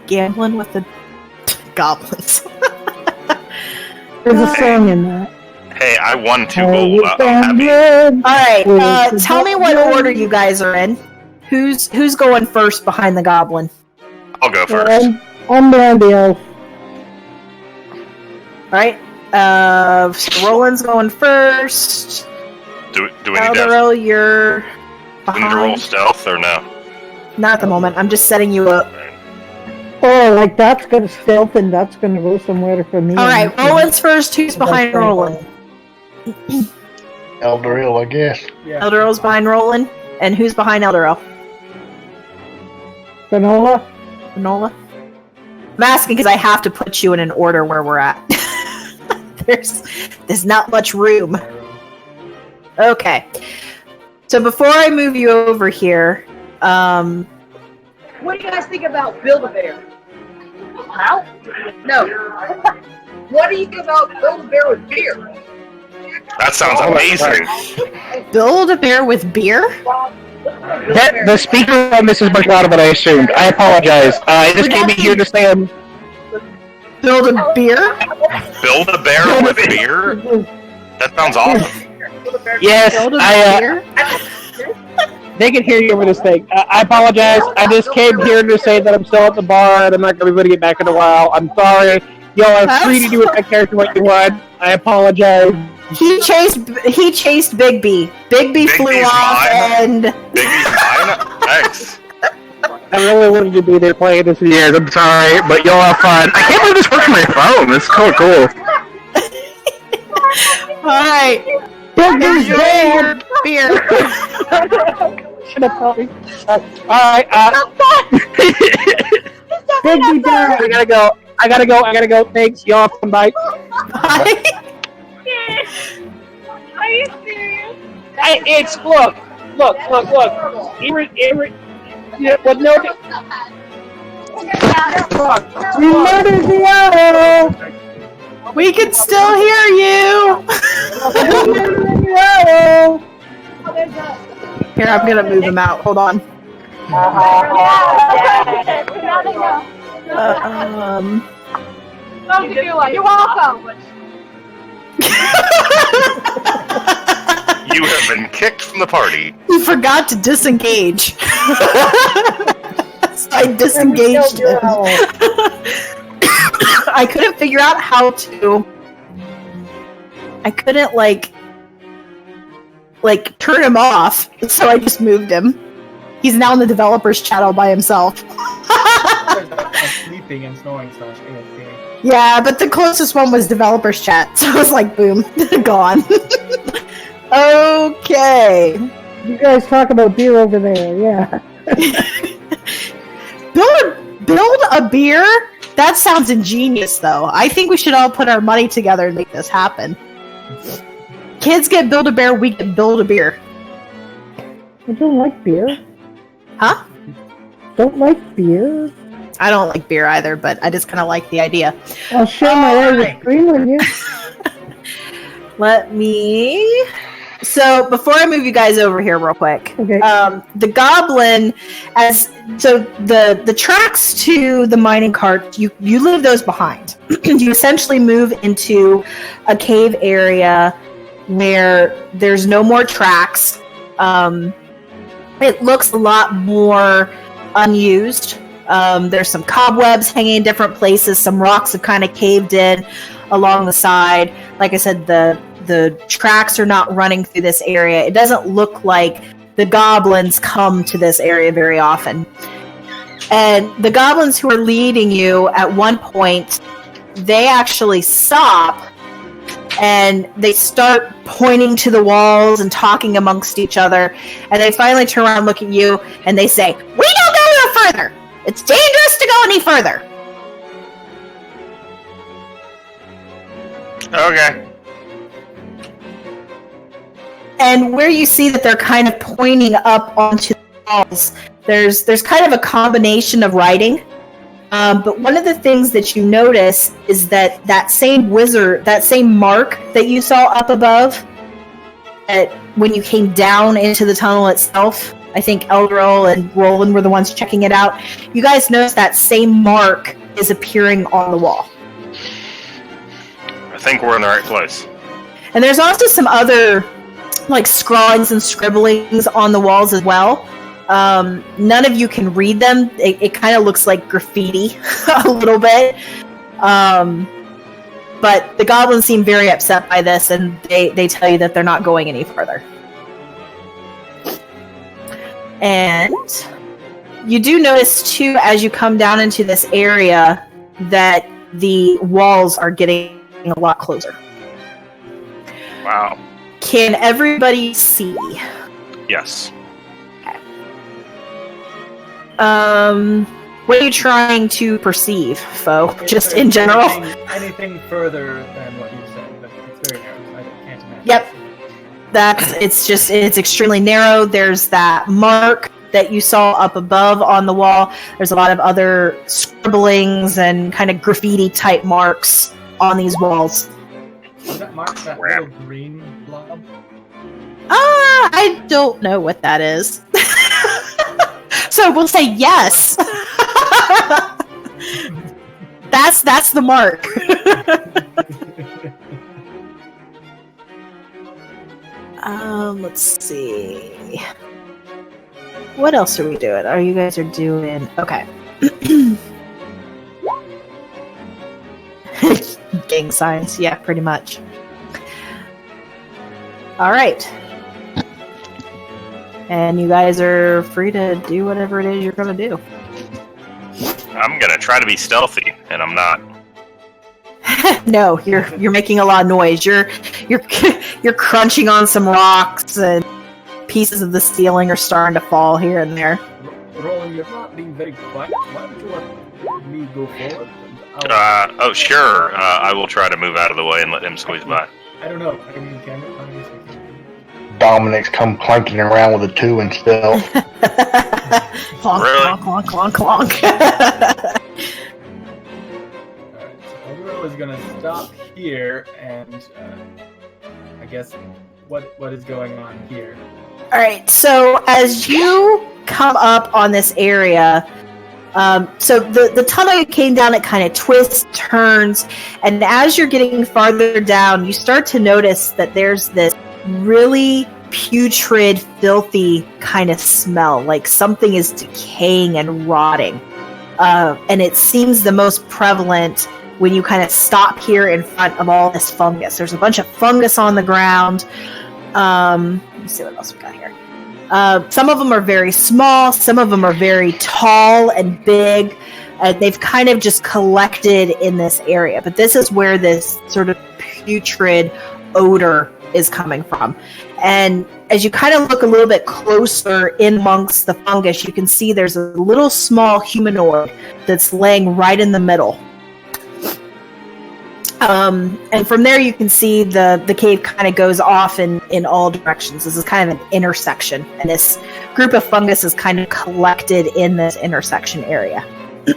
Gambling with the goblins. There's a song in that. Hey, I won 2 Oh, gold. you I'm happy. gambling. All right, tell me what order you guys are in. Who's going first behind the goblin? I'll go first. I'm behind the elf. All right, so Roland's going first. Do we need to Elderl, you're do we need to roll behind. stealth or no? Not at the moment. I'm just setting you up. Oh, like that's gonna stealth and that's gonna go somewhere for me. All right, Roland's first. Who's behind Roland? Eldoril, I guess. Yeah. Elderl's behind Roland, and who's behind Elderl? Granola? Nola. I'm asking because I have to put you in an order where we're at. There's not much room. Okay. So before I move you over here, What do you guys think about Build-A-Bear? How? No. What do you think about Build-A-Bear with beer? That sounds amazing. build a bear with beer? The speaker on this is much louder than I assumed. I apologize. I just came in here to say Build a beer? Build a bear with beer? That sounds awesome. yes. Build a beer? They can hear you over this thing. I apologize. I just came here to say that I'm still at the bar and I'm not going to be able to get back in a while. I'm sorry. Y'all are free to do with that character what you want. I apologize. He chased Bigby. Bigby flew Bigby's off mine. and Biggie's mine? Thanks. I really wanted to be there playing this year. I'm sorry, but y'all have fun. I can't believe this works on my phone. It's so cool. Alright. Bigby's dead! Beer. Should have told me. Alright, Bigby died! I gotta go. Thanks. Y'all have fun. Bye. Bye. Are you serious? It's look. Yeah, but no. We murdered the owl! We can still hear you. We murdered the owl! Here, I'm gonna move him out. Hold on. You're welcome. You have been kicked from the party. You forgot to disengage. So I disengaged him. I couldn't figure out how to. I couldn't like turn him off, so I just moved him. He's now in the developers channel by himself. Sleeping and snoring / AFK. Yeah, but the closest one was developers chat, so I was like, boom, gone. Okay. You guys talk about beer over there, yeah. Build a beer? That sounds ingenious, though. I think we should all put our money together and make this happen. Kids get Build-A-Bear, we get Build-A-Beer. I don't like beer. Huh? Don't like beer. I don't like beer either, but I just kind of like the idea. I'll share my Irish cream with you. Let me... So, before I move you guys over here real quick, Okay. The goblin, the tracks to the mining cart, you leave those behind. You essentially move into a cave area where there's no more tracks. It looks a lot more unused. There's some cobwebs hanging in different places. Some rocks have kind of caved in along the side. Like I said, the tracks are not running through this area. It doesn't look like the goblins come to this area very often. And the goblins who are leading you, at one point, they actually stop and they start pointing to the walls and talking amongst each other. And they finally turn around and look at you and they say, "We don't go no further! It's dangerous to go any further!" Okay. And where you see that they're kind of pointing up onto the walls, there's kind of a combination of writing. But one of the things that you notice is that same wizard, that same mark that you saw up above, when you came down into the tunnel itself, I think Eldril and Roland were the ones checking it out. You guys notice that same mark is appearing on the wall. I think we're in the right place. And there's also some other like scrawlings and scribblings on the walls as well. None of you can read them. It kind of looks like graffiti a little bit. But the goblins seem very upset by this, and they tell you that they're not going any further. And you do notice, too, as you come down into this area, that the walls are getting a lot closer. Wow. Can everybody see? Yes. What are you trying to perceive, Foe? Just in general? Anything further than what you said, but it's very narrow, so I can't imagine. Yep. It's extremely narrow. There's that mark that you saw up above on the wall. There's a lot of other scribblings and kind of graffiti type marks on these walls. Is that mark that little green blob? I don't know what that is. So we'll say yes. That's the mark. Let's see. What else are we doing? Oh, you guys are doing okay. Gang signs, yeah, pretty much. All right. And you guys are free to do whatever it is you're gonna do. I'm gonna try to be stealthy, and I'm not. No, you're making a lot of noise. You're crunching on some rocks, and pieces of the ceiling are starting to fall here and there. Roland, you're not being very quiet. Why don't you let me go forward? Oh, sure. I will try to move out of the way and let him squeeze by. I don't know. I mean, can you? Dominic's come clanking around with a 2 and still. Clonk, Really? clonk, clonk, clonk, clonk. Alright, so Eldril is gonna stop here, and I guess what is going on here? right, so as you come up on this area, so the tunnel you came down, it kind of twists, turns, and as you're getting farther down, you start to notice that there's this really putrid, filthy kind of smell, like something is decaying and rotting. And it seems the most prevalent when you kind of stop here in front of all this fungus. There's a bunch of fungus on the ground. Let me see what else we got here. Some of them are very small, some of them are very tall and big. They've kind of just collected in this area, but this is where this sort of putrid odor is coming from. And as you kind of look a little bit closer in amongst the fungus, you can see there's a little small humanoid that's laying right in the middle. And from there you can see the cave kind of goes off in all directions. This is kind of an intersection, and this group of fungus is kind of collected in this intersection area. There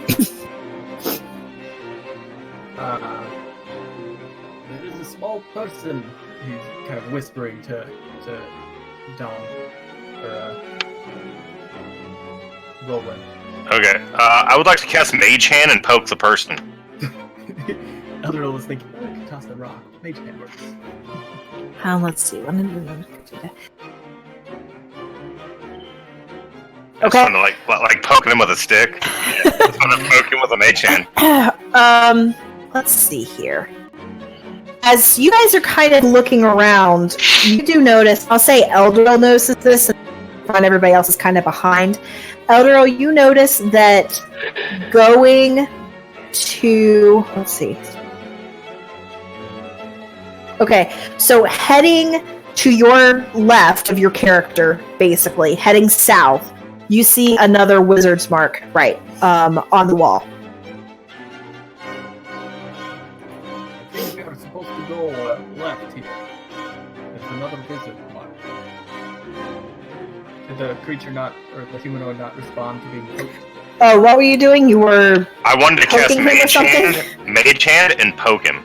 is a small person, he's kind of whispering to Dom, or Roland. Okay, I would like to cast Mage Hand and poke the person. Elderl was thinking, oh, I can toss the rock. Mage Hand works. Let's see. Just Okay. want to like poking him with a stick. Just want to poke him with a Mage Hand. Let's see here. As you guys are kind of looking around, you do notice, I'll say Elderl notices this, and everybody else is kind of behind. Elderl, you notice that going to, let's see. Okay, so heading to your left of your character, basically, heading south, you see another wizard's mark, right, on the wall. I think we are supposed to go left here. There's another wizard mark. Did the creature not, or the humanoid not respond to being poked? Oh, what were you doing? You were I wanted to cast poking him or Mage Hand and poke him.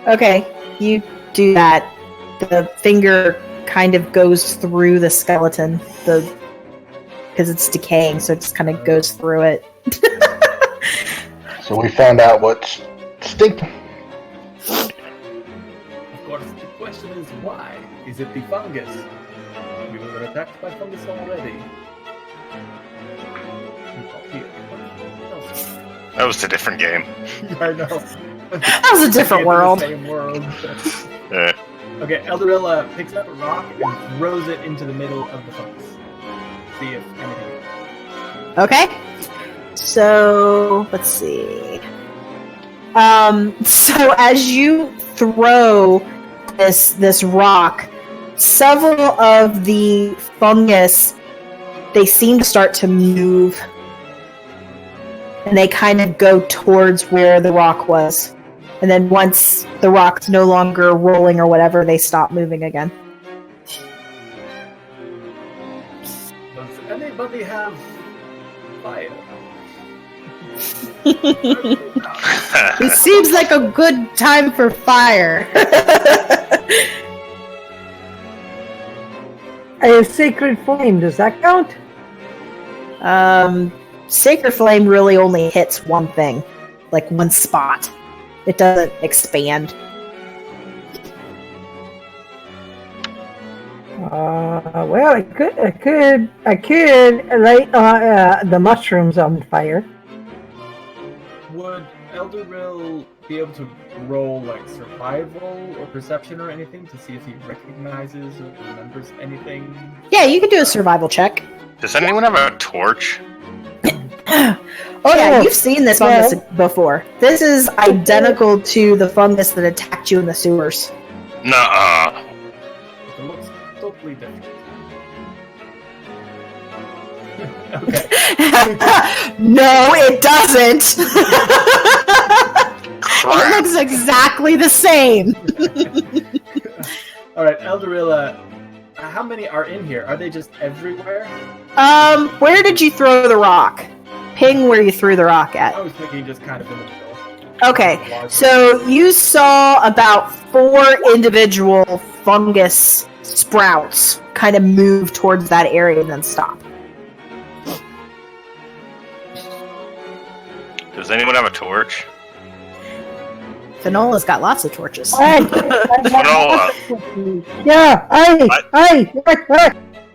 Okay, you do that. The finger kind of goes through the skeleton, because it's decaying, so it just kind of goes through it. So we found out what's stinking. Of course, the question is why? Is it the fungus? We were attacked by fungus already. That was a different game. I know. That was a different world. Same world. Yeah. Okay, Elderilla picks up a rock and throws it into the middle of the fungus. See if anything. Okay. So let's see. So as you throw this rock, several of the fungus, they seem to start to move, and they kind of go towards where the rock was. And then once the rock's no longer rolling or whatever, they stop moving again. Does anybody have fire? It seems like a good time for fire. I have Sacred Flame. Does that count? Sacred Flame really only hits one thing, like one spot. It doesn't expand. Well, I could light the mushrooms on fire. Would Elderil be able to roll like survival or perception or anything to see if he recognizes or remembers anything? Yeah, you can do a survival check. Does anyone have a torch? Oh yeah, you've seen this fungus before. This is identical to the fungus that attacked you in the sewers. Nuh-uh. It looks totally different. Okay. No, it doesn't. It looks exactly the same. Alright, Elderilla, how many are in here? Are they just everywhere? Where did you throw the rock? Ping where you threw the rock at. I was thinking just kind of in the middle. Okay, so you saw about 4 individual fungus sprouts kind of move towards that area and then stop. Does anyone have a torch? Fenola's got lots of torches. Finola, Yeah, I.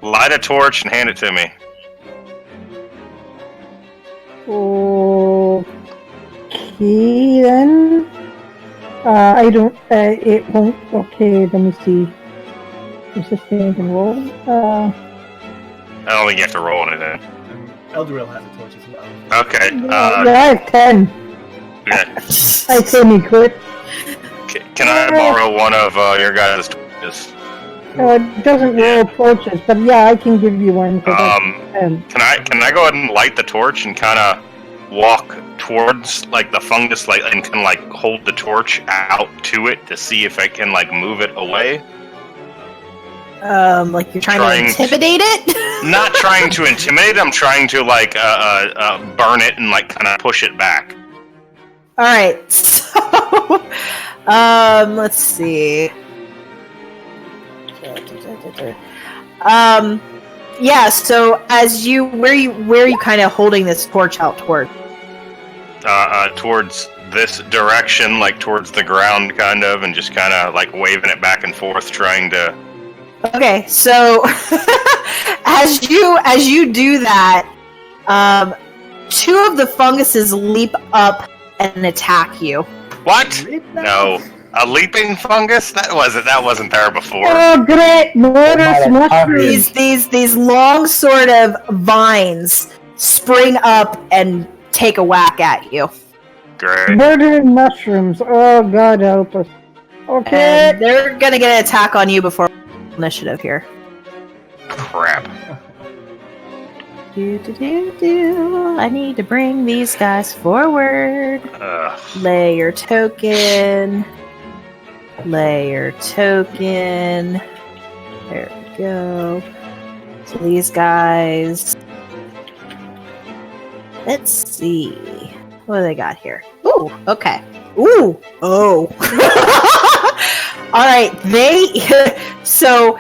light a torch and hand it to me. Okay, then. I don't. It won't. Okay, let me see. Resistance and roll. I don't think you have to roll anything. Eldoril has a torch as well. Okay. Yeah, I have 10. Yeah. I semi-crit. Can I borrow one of your guys' torches? It doesn't roll torches, but yeah, I can give you one. For Can I go ahead and light the torch and kind of walk towards like the fungus, like, and can like hold the torch out to it to see if I can like move it away? Like you're trying to intimidate it? Not trying to intimidate. I'm trying to like burn it and like kind of push it back. All right. So, let's see. Yeah. So, where are you kind of holding this torch out toward? Towards this direction, like towards the ground, kind of, and just kind of like waving it back and forth, trying to. Okay, so as you do that, two of the funguses leap up and attack you. What? No, a leaping fungus? That wasn't there before. Oh, great! Murderous mushrooms! These long sort of vines spring up and take a whack at you. Great. Murdering mushrooms! Oh, God help us. Okay. And they're gonna get an attack on you before initiative here. Crap. I need to bring these guys forward. Lay your token. There we go. So these guys. Let's see. What do they got here? Ooh, okay. Ooh, oh. All right, so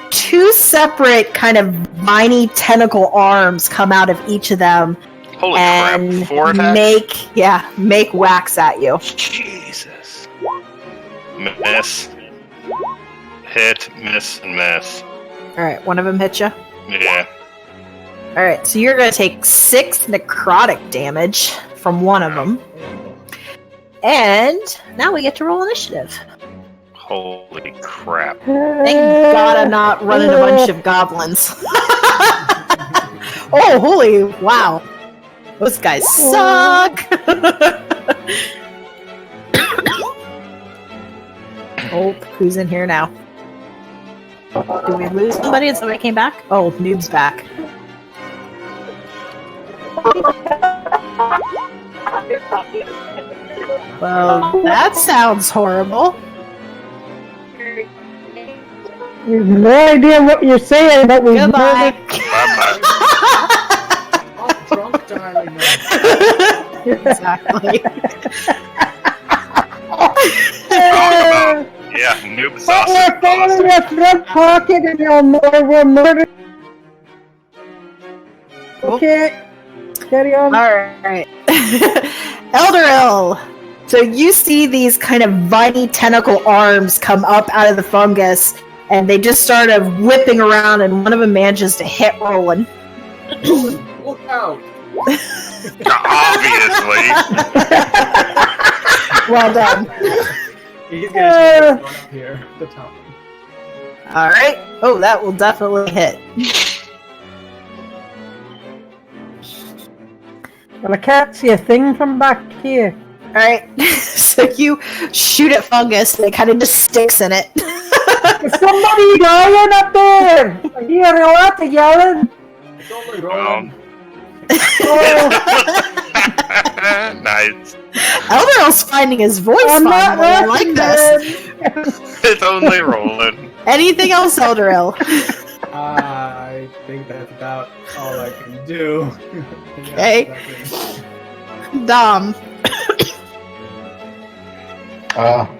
two separate kind of viney tentacle arms come out of each of them. Holy and crap! 4 attacks? make whacks at you. Jesus. Miss. Hit, miss, and miss. All right, one of them hit you. Yeah. All right, so you're gonna take 6 necrotic damage from one of them, and now we get to roll initiative. Holy crap. Thank God I'm not running a bunch of goblins. Oh, holy wow. Those guys suck. Oh, who's in here now? Did we lose somebody and somebody came back? Oh, Noob's back. Well, that sounds horrible. We have no idea what you're saying, but we Goodbye. Bye-bye. Oh, drunk darling. Exactly. Yeah, noob But sauce. we're following a front pocket and we're murdered. Okay, carry on. Alright. Eldoril! So you see these kind of viney tentacle arms come up out of the fungus, and they just start whipping around, and one of them manages to hit Roland. Look out! Obviously. Well done. He's gonna take this one up here, the top one. Alright. Oh, that will definitely hit. Well, I can't see a thing from back here. Alright. So you shoot at fungus, and it kind of just sticks in it. Is somebody yelling up there? I hear a lot of yelling. It's only rolling. Nice. Elderil's finding his voice I'm not finally. I like this. It's only rolling. Anything else, Eldoril? I think that's about all I can do. Okay. Dom.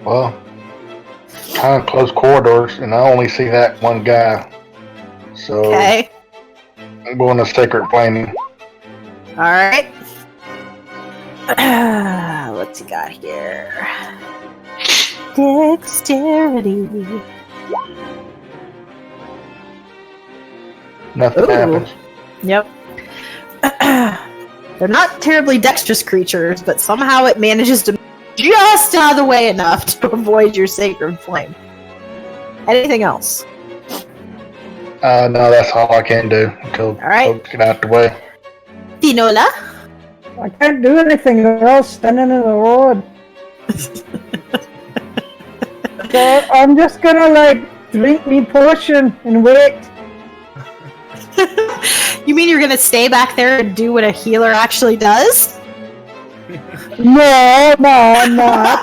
Well, kind of close corridors, and I only see that one guy. So Okay. I'm going to sacred flaming. Alright. What's he got here? Dexterity. Nothing Ooh. happens. Yep. They're not terribly dexterous creatures, but somehow it manages to just out of the way enough to avoid your sacred flame. Anything else? No, that's all I can do until All right. folks get out the way. Finola? I can't do anything. They're all standing in the road. So I'm just gonna like drink me potion and wait. You mean you're gonna stay back there and do what a healer actually does? No, I'm not.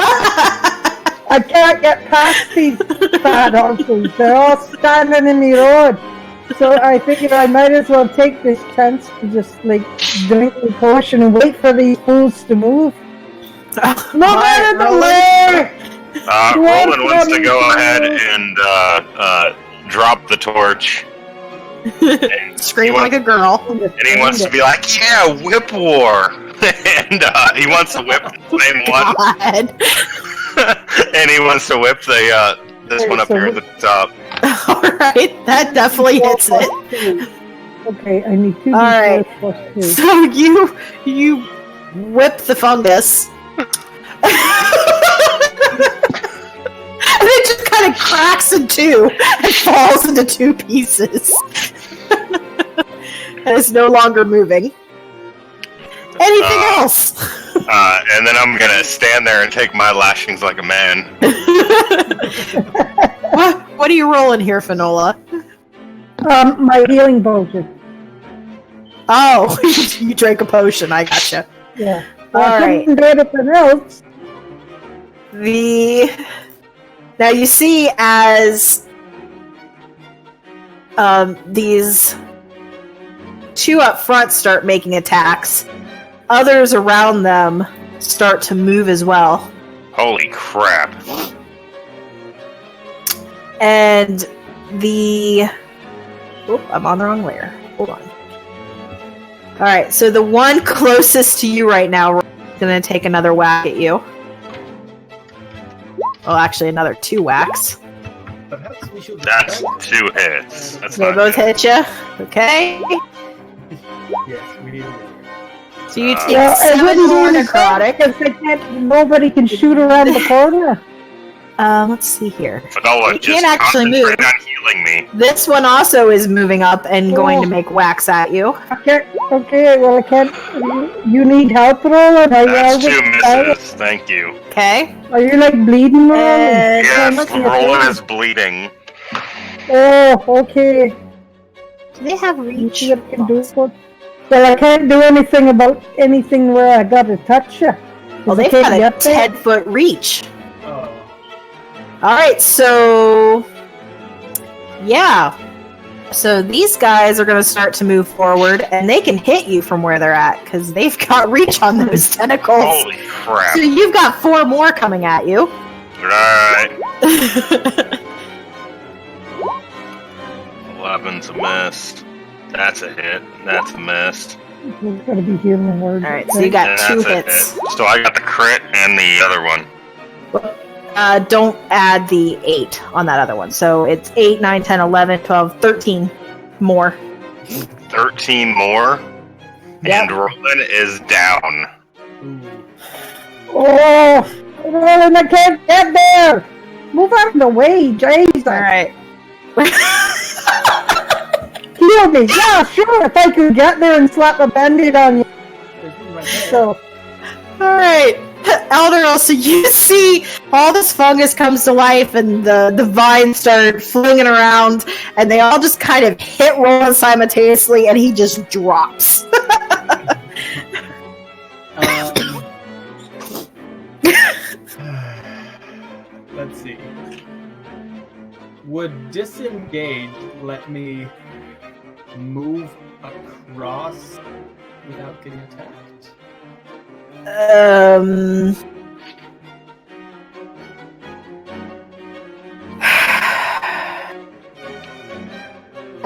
I can't get past these fat horses. They're all standing in the road. So I figured I might as well take this chance to just like drink the potion and wait for these fools to move. No matter the way! Roland wants to go ahead and drop the torch. And Scream like a girl. And he wants to be like, yeah, whip war! And he wants to whip the flame one. God. And he wants to whip the this one up here at the top. Alright, that definitely hits it. Okay, I need 2 Alright. plus 2. So you whip the fungus. And it just kind of cracks in two and falls into 2 pieces. And it's no longer moving. Anything else? And then I'm gonna stand there and take my lashings like a man. What are you rolling here, Finola? My healing potion. Oh, you drank a potion. I gotcha. Yeah. All I right. couldn't do anything else. Now you see as these 2 up front start making attacks, others around them start to move as well. Holy crap. And I'm on the wrong layer. Hold on. Alright, so the one closest to you right now is going to take another whack at you. Well, actually, another 2 whacks. Perhaps we should. That's 2 hits. That's They not both good. hit you. Okay. Yes, we need to. So you take Well, it 7 wouldn't more be necrotic. necrotic. Nobody can shoot around the corner. Let's see here. Finola, You just can't actually move. concentrate on healing me. This one also is moving up and going to make whacks at you. Okay, well I can't. You need help, Roland? That's 2 misses. Thank you. Okay. Are you like bleeding, Roland? Yes, Roland is bleeding. Oh, okay. Do they have You reach? see what I can do for? Well, I can't do anything about anything where I gotta touch you. Well, they've got a 10-foot reach. Oh. Alright, so... Yeah. So these guys are going to start to move forward, and they can hit you from where they're at, because they've got reach on those tentacles. Holy crap. So you've got 4 more coming at you. Alright. 11's a miss. That's a hit. That's a miss. There's gotta be healing words. Alright, so you got And 2 that's a hits. hit. So I got the crit and the other one. Don't add the 8 on that other one. So it's 8, 9, 10, 11, 12, 13 more. 13 more. Yep. And Roland is down. Ooh. Oh, Roland, I can't get there. Move out of the way, Jesus. Alright. Heal me. Yeah, sure. If I could get there and slap a band-aid on you. There's one right there. So, Alright. Elder, so you see all this fungus comes to life and the vines start flinging around and they all just kind of hit Roland simultaneously and he just drops. Let's see. Would disengage let me move across without getting attacked?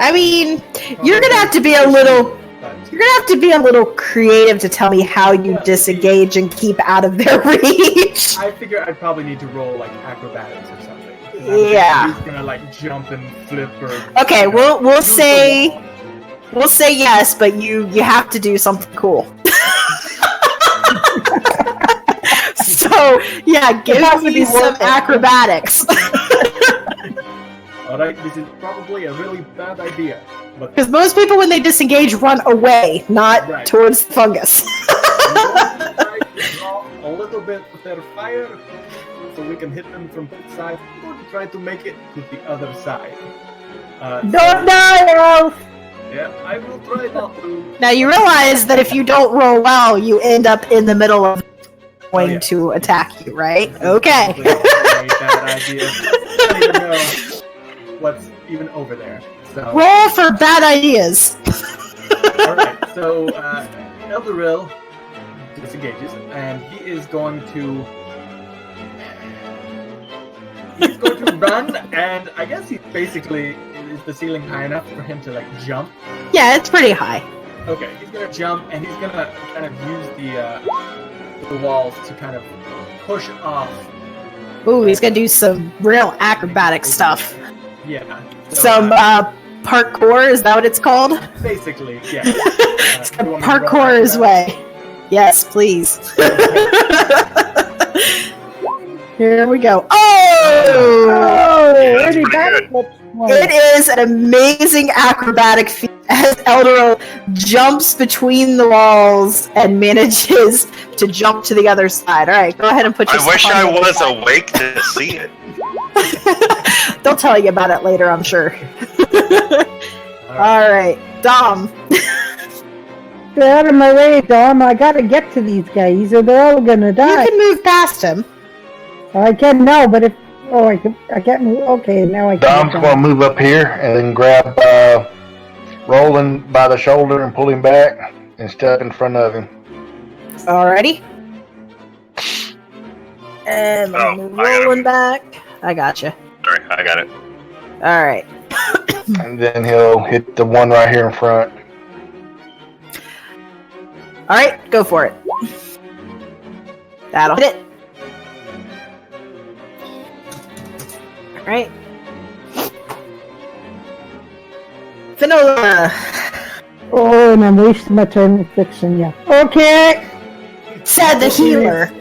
I mean, you're gonna have to be a little. You're gonna have to be a little creative to tell me how you disengage and keep out of their reach. I figure I'd probably need to roll like acrobatics or something. Yeah. He's gonna like jump and flip or. Okay, we'll say yes, but you have to do something cool. So yeah, give me some acrobatics. Alright, this is probably a really bad idea. Because most people, when they disengage, run away, not towards the fungus. Try to draw a little bit of their fire so we can hit them from both sides, or try to make it to the other side. Don't die, Elf! Yeah, I will try not to. Now you realize that if you don't roll well, you end up in the middle of going to attack you, right? Okay. Probably a bad idea. I don't even know what's even over there. So. Roll for bad ideas. Alright, so Elderil disengages, and he is going to run, and I guess he basically is the ceiling high enough for him to like jump. Yeah, it's pretty high. Okay, he's gonna jump, and he's gonna kind of use the walls to kind of push off. Ooh, he's gonna do some real acrobatic stuff. Yeah. Some parkour, is that what it's called? Basically, yeah. Parkour his way. Yes, please. Here we go. Oh! Already backflips. It is an amazing acrobatic feat as Eldero jumps between the walls and manages to jump to the other side. All right, go ahead and put your I wish stuff on I the other was side. awake to see it. They'll tell you about it later, I'm sure. All right, Dom. Get out of my way, Dom. I gotta get to these guys, or they're all gonna You die. can move past him. I can now, but if I can't move. Okay, now I can. Dom's going to move up here and then grab Roland by the shoulder and pull him back and step in front of him. Alrighty. And let me move I got him. Roland back. I gotcha. Sorry, I got it. Alright. And then he'll hit the one right here in front. Alright, go for it. That'll hit it. Alright. Finola. Oh, and I'm wasting my time fixing you. Okay. Said the healer.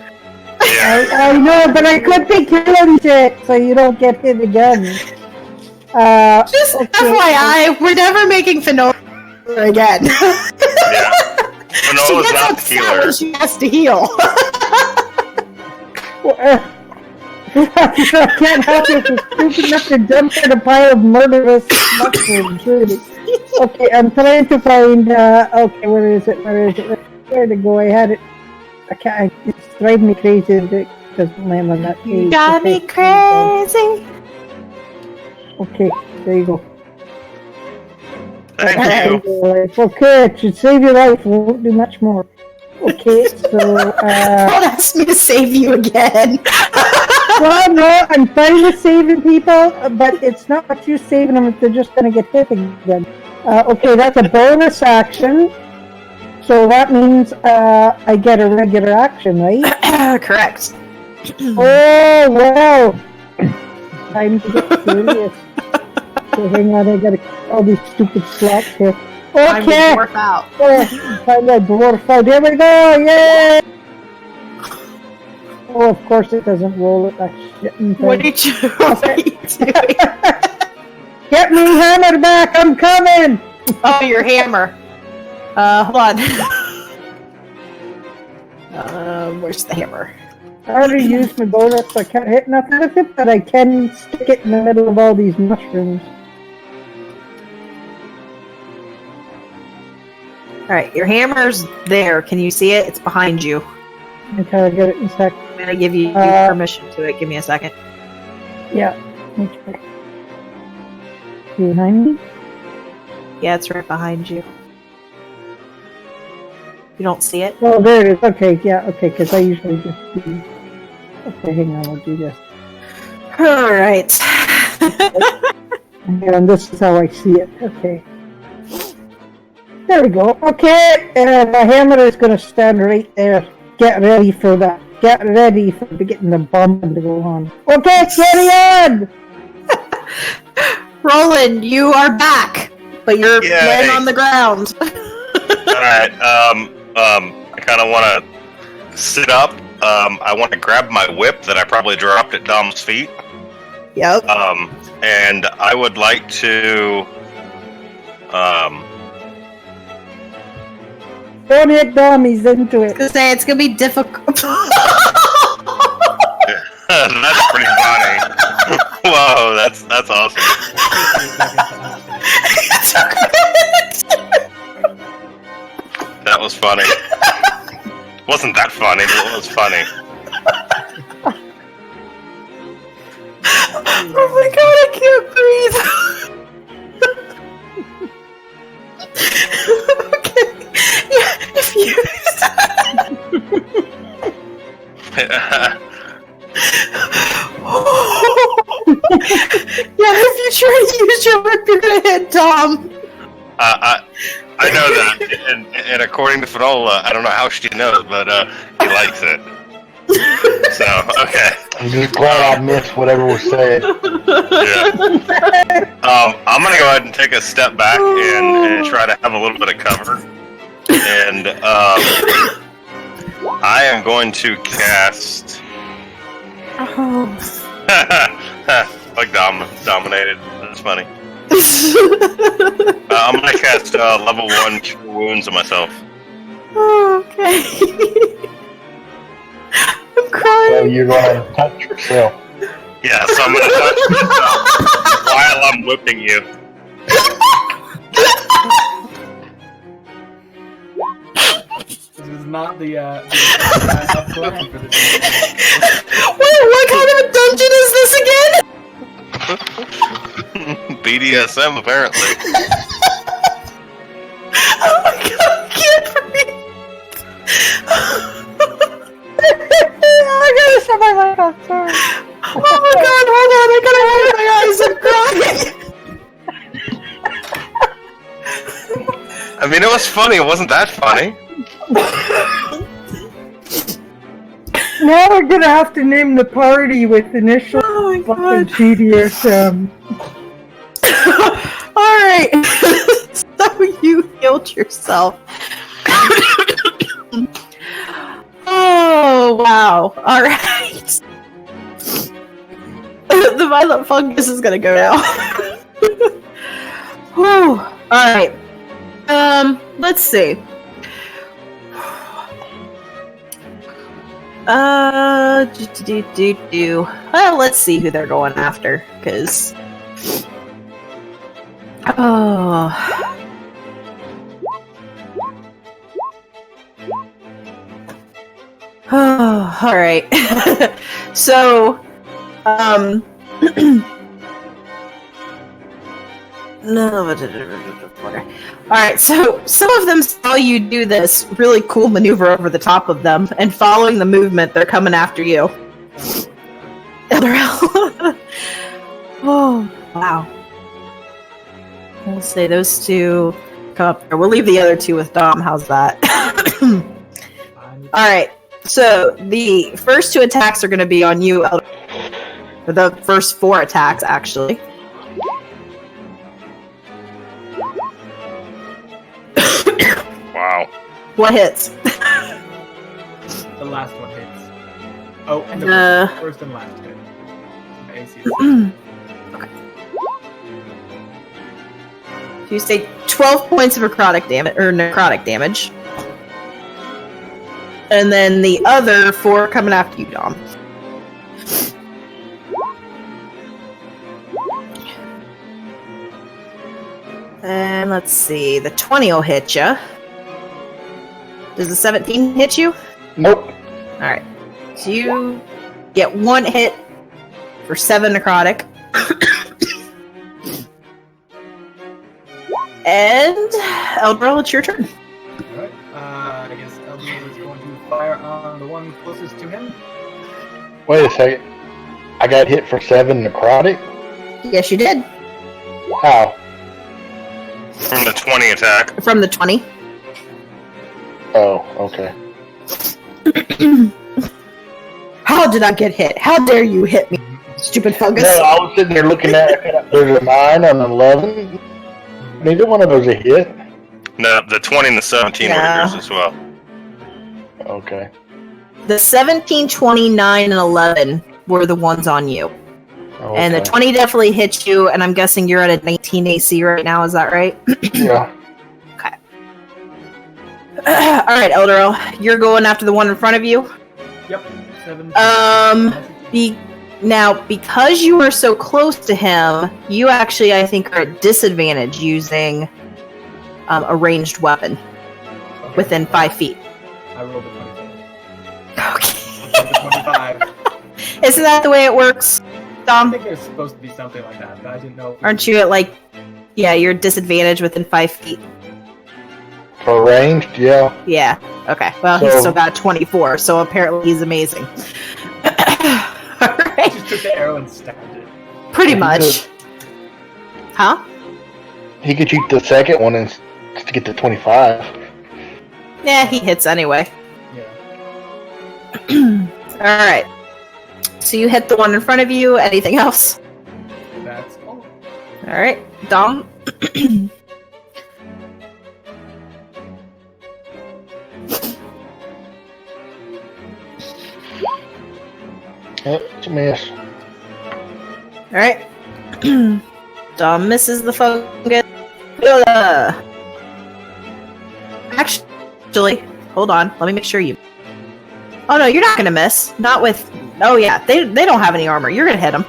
I know, but I could be killing shit, so you don't get hit again. Just okay. FYI, we're never making Finola again. Yeah. She Manola's gets not the upset healer. when she has to heal. I can't help it. It's stupid enough to jump in a pile of murderous mushrooms, really. Okay, I'm trying to find, okay, where is it? Where to go? I had it. I can't, it's driving me crazy that it doesn't land on that page. You got me crazy. Okay, there you go. Thank you. Okay, it should save your life. Won't do much more. Okay, so, Don't ask me to save you again. well, no, I'm fine with saving people, but it's not what you're saving them if they're just going to get hit again. Okay, that's a bonus action. So that means I get a regular action, right? Correct. Oh, wow. Time to get serious. Okay, hang on, I got all these stupid slots here. I'm Okay. gonna dwarf out. Find that dwarf out. There we go! Yay! Oh, of course it doesn't roll it. That shitting thing. What are you doing? Get me hammer back! I'm coming! Oh, your hammer. Hold on. Where's the hammer? I already used my bonus, so I can't hit nothing with it, but I can stick it in the middle of all these mushrooms. Alright, your hammer's there. Can you see it? It's behind you. Until I get it in a sec. I'm gonna give you permission to it. Give me a second. Yeah. Okay. Behind me? Yeah, it's right behind you. You don't see it? Oh, there it is. Okay, yeah, okay, because I usually just do... Okay, hang on, I'll do this. Alright. And this is how I see it. Okay. There we go. Okay, and my hammer is going to stand right there. Get ready for that. Get ready for getting the bomb to go on. Okay, carry on! Roland, you are back, but you're laying on the ground. Alright, I kind of want to sit up. I want to grab my whip that I probably dropped at Dom's feet. Yep. And I would like to, Don't hit Dom, he's into it. I was gonna say, it's gonna be difficult. That's pretty funny. Whoa, that's awesome. That was funny. Wasn't that funny, but it was funny. Oh my god, I can't breathe. Okay. Yeah, if you... Yeah, if you try to use your whip, you're gonna hit Tom. I know that, and according to Finola, I don't know how she knows, but he likes it. So, okay. I'm just glad I missed whatever was said. Yeah. I'm gonna go ahead and take a step back and try to have a little bit of cover. And I am going to cast. Like dominated. That's funny. I'm gonna cast level 1 Cure Wounds on myself. Oh, okay. I'm crying. So you're going to touch yourself. Yeah, so I'm gonna touch myself while I'm whipping you. This is not the plan for this. Wait, what kind of a dungeon is this again? BDSM, apparently. Oh my god, I can't breathe. I gotta shut my mic off, sorry. Oh my god, hold on, I gotta wipe my eyes, I'm crying. I mean, it was funny. It wasn't that funny. Now we're gonna have to name the party with initials. Oh my god. BDSM. Alright. So you healed yourself. Oh, wow. Alright. The violent fungus is gonna go now. Whew. Alright. Let's see. Well, let's see who they're going after, because... Oh... Oh, alright. So, no, alright, so some of them saw you do this really cool maneuver over the top of them, and following the movement, they're coming after you. Oh, wow. Let's say those two come up there. We'll leave the other two with Dom. How's that? Alright, so the first two attacks are going to be on you, Elder. Or the first 4 attacks, actually. Wow. What hits? The last one hits. Oh, and the first and last hit. The AC is Okay. So you say 12 points of necrotic damage. And then the other 4 coming after you, Dom. And let's see, the 20 will hit you. Does the 17 hit you? Nope. Alright. So you get 1 hit for 7 necrotic. And Eldril, it's your turn. Alright, I guess Eldril is going to fire on the one closest to him. Wait a second. I got hit for 7 necrotic? Yes, you did. How? From the 20 attack. From the 20. Oh, okay. How did I get hit? How dare you hit me, stupid fungus? No, I was sitting there looking at it. There's a 9 and an 11. Neither one of those a hit. No, the 20 and the 17 were Yeah. yours as well. Okay. The 17, 29, and 11 were the ones on you. Okay. And the 20 definitely hit you, and I'm guessing you're at a 19 AC right now, is that right? Yeah. Alright, Eldero, you're going after the one in front of you? Yep. 7. Now, because you were so close to him, you actually, I think, are at disadvantage using a ranged weapon Okay. within 5 feet. I rolled a 24. Okay. I rolled a 25. Isn't that the way it works, I Dom? think there's supposed to be something like that, but I didn't know. Aren't you at, like, yeah, you're at disadvantage within 5 feet? For ranged, yeah. Yeah. Okay. Well, he's So- still got 24, so apparently he's amazing. I Alright. just took the arrow and stabbed it. Pretty He much. Huh? He could shoot the second one and to get to 25. Yeah, he hits anyway. Yeah. Alright. So you hit the one in front of you. Anything else? That's all. Alright. Dom? It's a miss. Alright. Dom misses the fungus. Actually, hold on. Let me make sure you... Oh no, you're not gonna miss. Not with... Oh yeah, they don't have any armor. You're gonna hit them.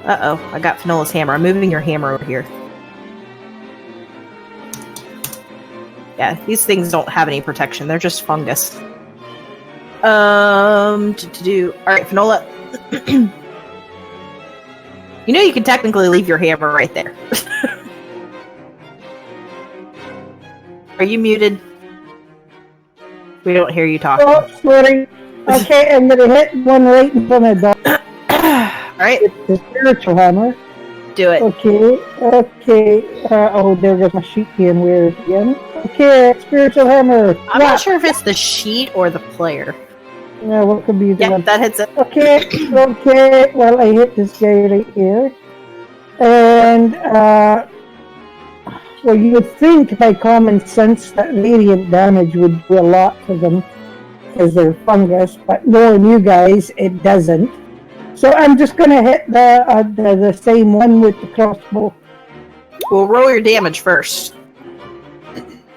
Uh-oh, I got Fanola's hammer. I'm moving your hammer over here. Yeah, these things don't have any protection. They're just fungus. Alright, Fanola. You know you can technically leave your hammer right there. Are you muted? We don't hear you talking. Oh, sorry. Okay, I'm gonna hit one right in front of the Alright, the spiritual hammer. do it. Okay. Oh, there goes my sheet being weird again. Okay, spiritual hammer. I'm not sure if it's the sheet or the player. Yeah, what could be the Yeah, one? that hits it. Okay. Well, I hit this guy right here. And, well, you would think by common sense that radiant damage would do a lot to them because they're fungus, but knowing you guys, it doesn't. So I'm just going to hit the same one with the crossbow. We'll roll your damage first.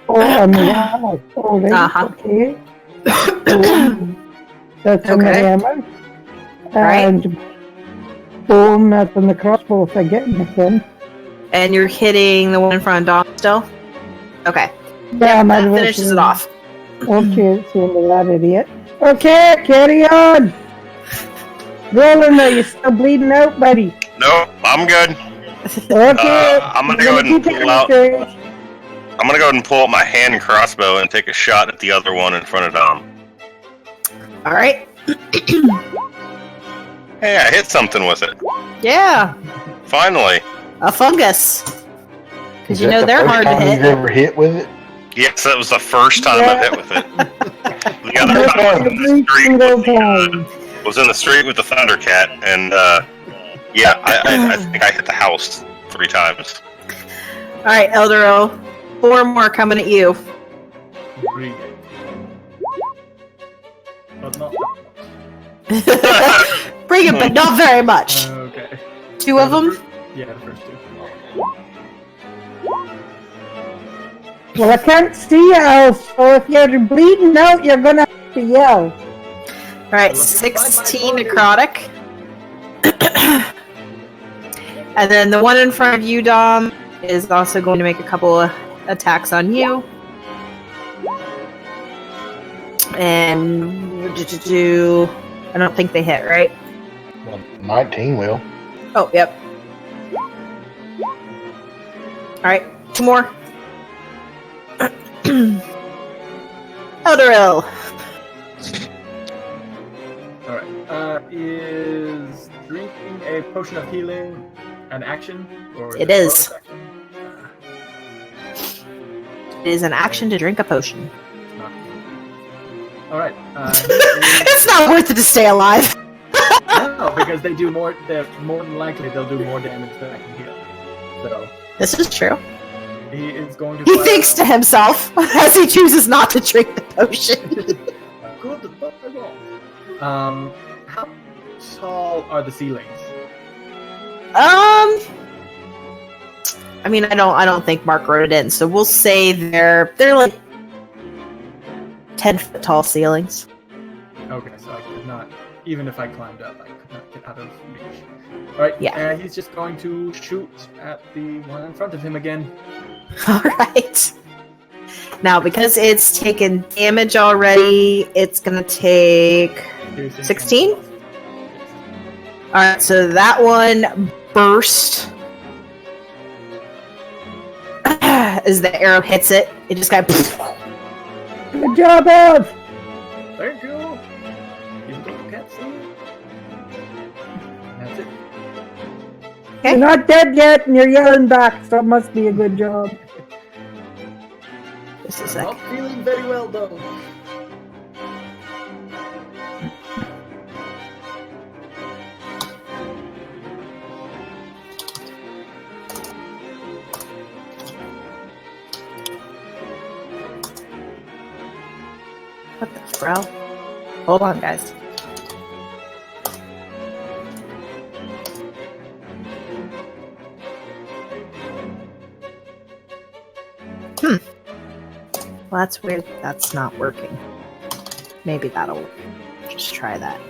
Oh, on the wall. Oh, right. Uh-huh. Okay. That's on the Okay. hammer. Right. And boom, that's on the crossbow if I get anything. And you're hitting the one in front of Dom still? Okay. Yeah, That finishes it off. Okay, it's the end of that idiot. Okay, carry on! Rolling, are you still bleeding out, buddy? No, I'm good. Okay. I'm gonna go ahead and keep pull out. it. I'm gonna go ahead and pull up my hand crossbow and take a shot at the other one in front of Dom. Alright. Hey, I hit something with it. Yeah. Finally. A fungus. Because Is you that know the they're first hard to time hit. You've ever hit with it? Yes, that was the first time I've hit with it. The other Every time was in the street single with time. was in the street with the Thundercat, and yeah, I think I hit the house 3 times. Alright, Eldero. 4 more coming at you. Bring it. But not Bring it, but not very much. okay. 2 of them? Yeah, the first 2. Well, I can't see you, Alice, so if you're bleeding out, you're gonna have to yell. Alright, 16 necrotic. And then the one in front of you, Dom, is also going to make a couple of attacks on you. And I don't think they hit, right? Well, 19 will. Oh, yep. Alright, 2 more. Eldoril. All right. Is drinking a potion of healing an action? Or It a is. bonus action? It is an action to drink a potion. Not. All right. It's not worth it to stay alive. No, because they do more. They're more than likely they'll do more damage than I can heal. So This is true. he is going to. He fire thinks to himself as he chooses not to drink the potion. Good, but I won't. How tall are the ceilings? I mean, I don't think Mark wrote it in, so we'll say they're like 10-foot tall ceilings. Okay, so I could not, even if I climbed up, I could not get out of reach. Alright, Yeah. he's just going to shoot at the one in front of him again. All right. Now, because it's taken damage already, it's gonna take. 16? All right, so that one burst. As the arrow hits it, it just kind of. Good job, Ev! Thank you! Even though you can't see it. That's it. Okay. You're not dead yet, and you're yelling back, so it must be a good job. Just a I'm sec. not feeling very well, though. What the bro? Hold on, guys. Well, that's weird. That's not working. Maybe that'll work. Just try that.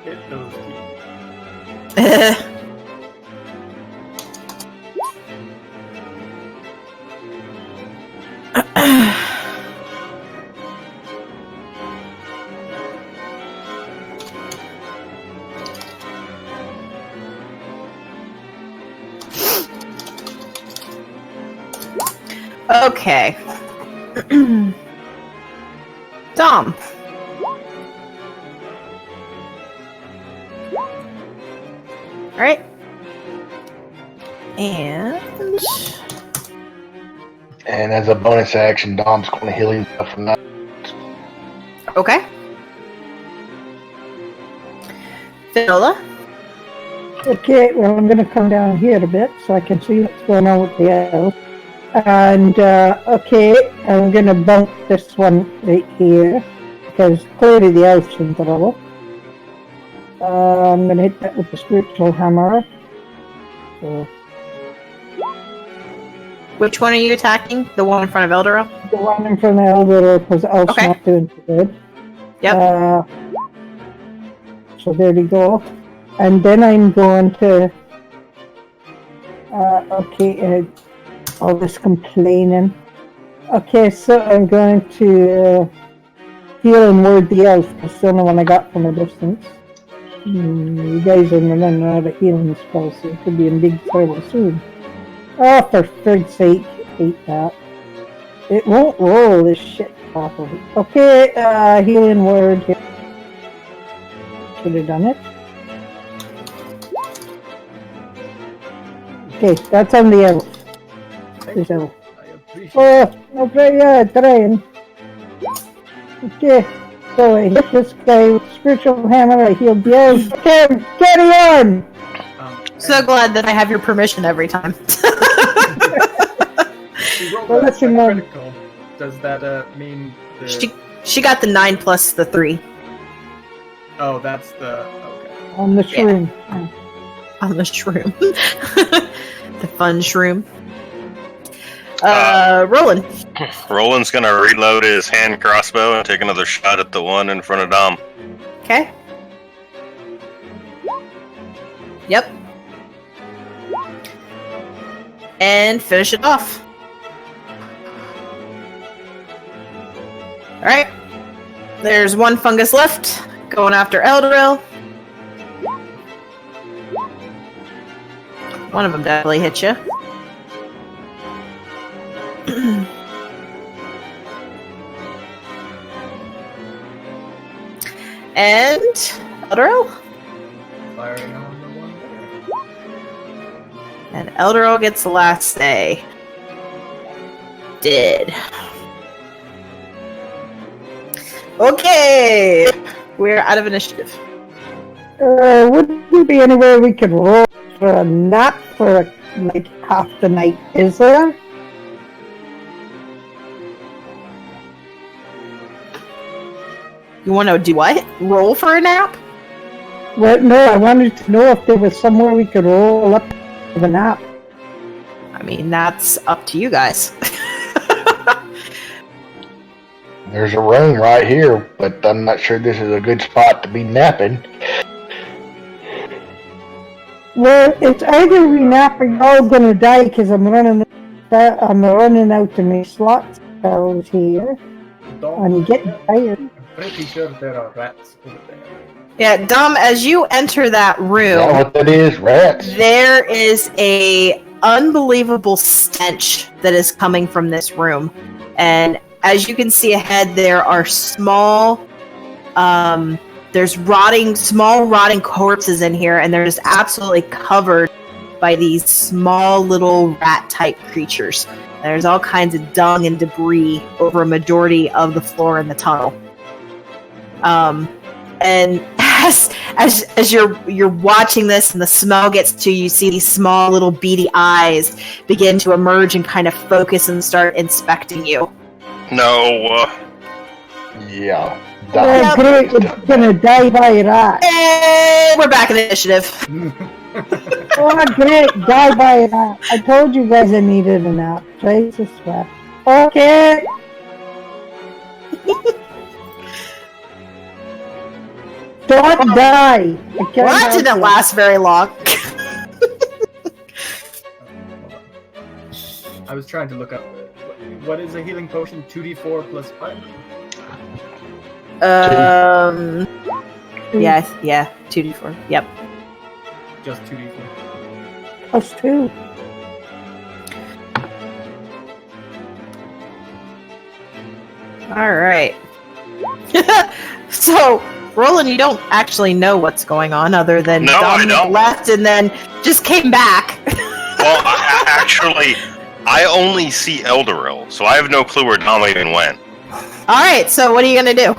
Hit those keys. Okay. Dom. Alright. And as a bonus action, Dom's going to heal himself from that. Okay. Viola. Okay, well, I'm going to come down here a bit so I can see what's going on with the elf. And, okay, I'm going to bump this one right here, because clearly the elf's in trouble. I'm going to hit that with the spiritual hammer. So, Which one are you attacking? The one in front of Eldora? the one in front of the elder, because the elf's Okay. not doing too good. Yep. So there we go. And then I'm going to... okay, all this complaining. Okay, so I'm going to heal and word the elf, because it's the only one I got from a distance. You guys are running out of healing spells, so it could be in big trouble soon. Oh, for frig's sake, hate that. It won't roll this shit properly. Okay, healing word here. Should have done it. Okay, that's on the elf. There's elf. I appreciate Oh, no, trying. Okay, so I hit this guy with spiritual hammer, I healed the elf. Okay, carry on! So glad that I have your permission every time. She rolled Well, a that's your mom. critical. Does that mean the... she got the 9 plus the 3 Oh, that's the... Okay. On the shroom. on the shroom. The fun shroom. Roland. Roland's gonna reload his hand crossbow and take another shot at the one in front of Dom. Okay. Yep. And finish it off. Alright. There's one fungus left. Going after Eldoril. One of them definitely hit you. And Eldorel? Firing on the one there. And Eldorel gets the last say. Did. Okay! We're out of initiative. Wouldn't there be anywhere we could roll for a nap for like half the night? Is there? You want to do what? Roll for a nap? Well, no, I wanted to know if there was somewhere we could roll up for a nap. I mean, that's up to you guys. There's a room right here, but I'm not sure this is a good spot to be napping. Well, it's either we nap or you're all gonna die because I'm running out of my slot spells here. I'm getting tired. I'm pretty sure there are rats over there. Yeah, Dom, as you enter that Is room, that what that is? Rats? there is a unbelievable stench that is coming from this room. And as you can see ahead, there are there's small rotting corpses in here, and they're just absolutely covered by these small little rat-type creatures. There's all kinds of dung and debris over a majority of the floor in the tunnel. And as you're watching this and the smell gets to you, see these small little beady eyes begin to emerge and kind of focus and start inspecting you. No. Yeah. Oh, great, it's gonna die by a rat. And we're back in initiative. Oh, great, die by a rat. I told you guys I needed a nap. Jesus Christ. Okay. Don't die. Well, that didn't last very long. I was trying to look up what is a healing potion? 2d4 plus 5? Yeah, 2d4. Yep. Just 2d4. Plus 2. All right. So, Roland, you don't actually know what's going on other than No, I Dominic don't. left and then just came back. Well, actually, I only see Eldorel, so I have no clue where Dom even went. All right, so what are you going to do?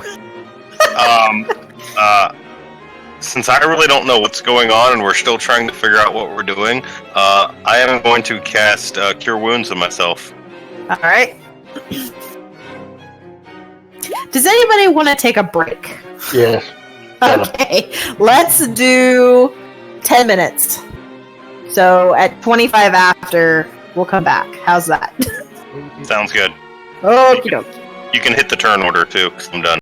Since I really don't know what's going on and we're still trying to figure out what we're doing, I am going to cast Cure Wounds on myself. All right. Does anybody want to take a break? Yes. Okay, let's do 10 minutes. So at 25 after, we'll come back. How's that? Sounds good. Okie dokie. You can hit the turn order too, 'cause I'm done.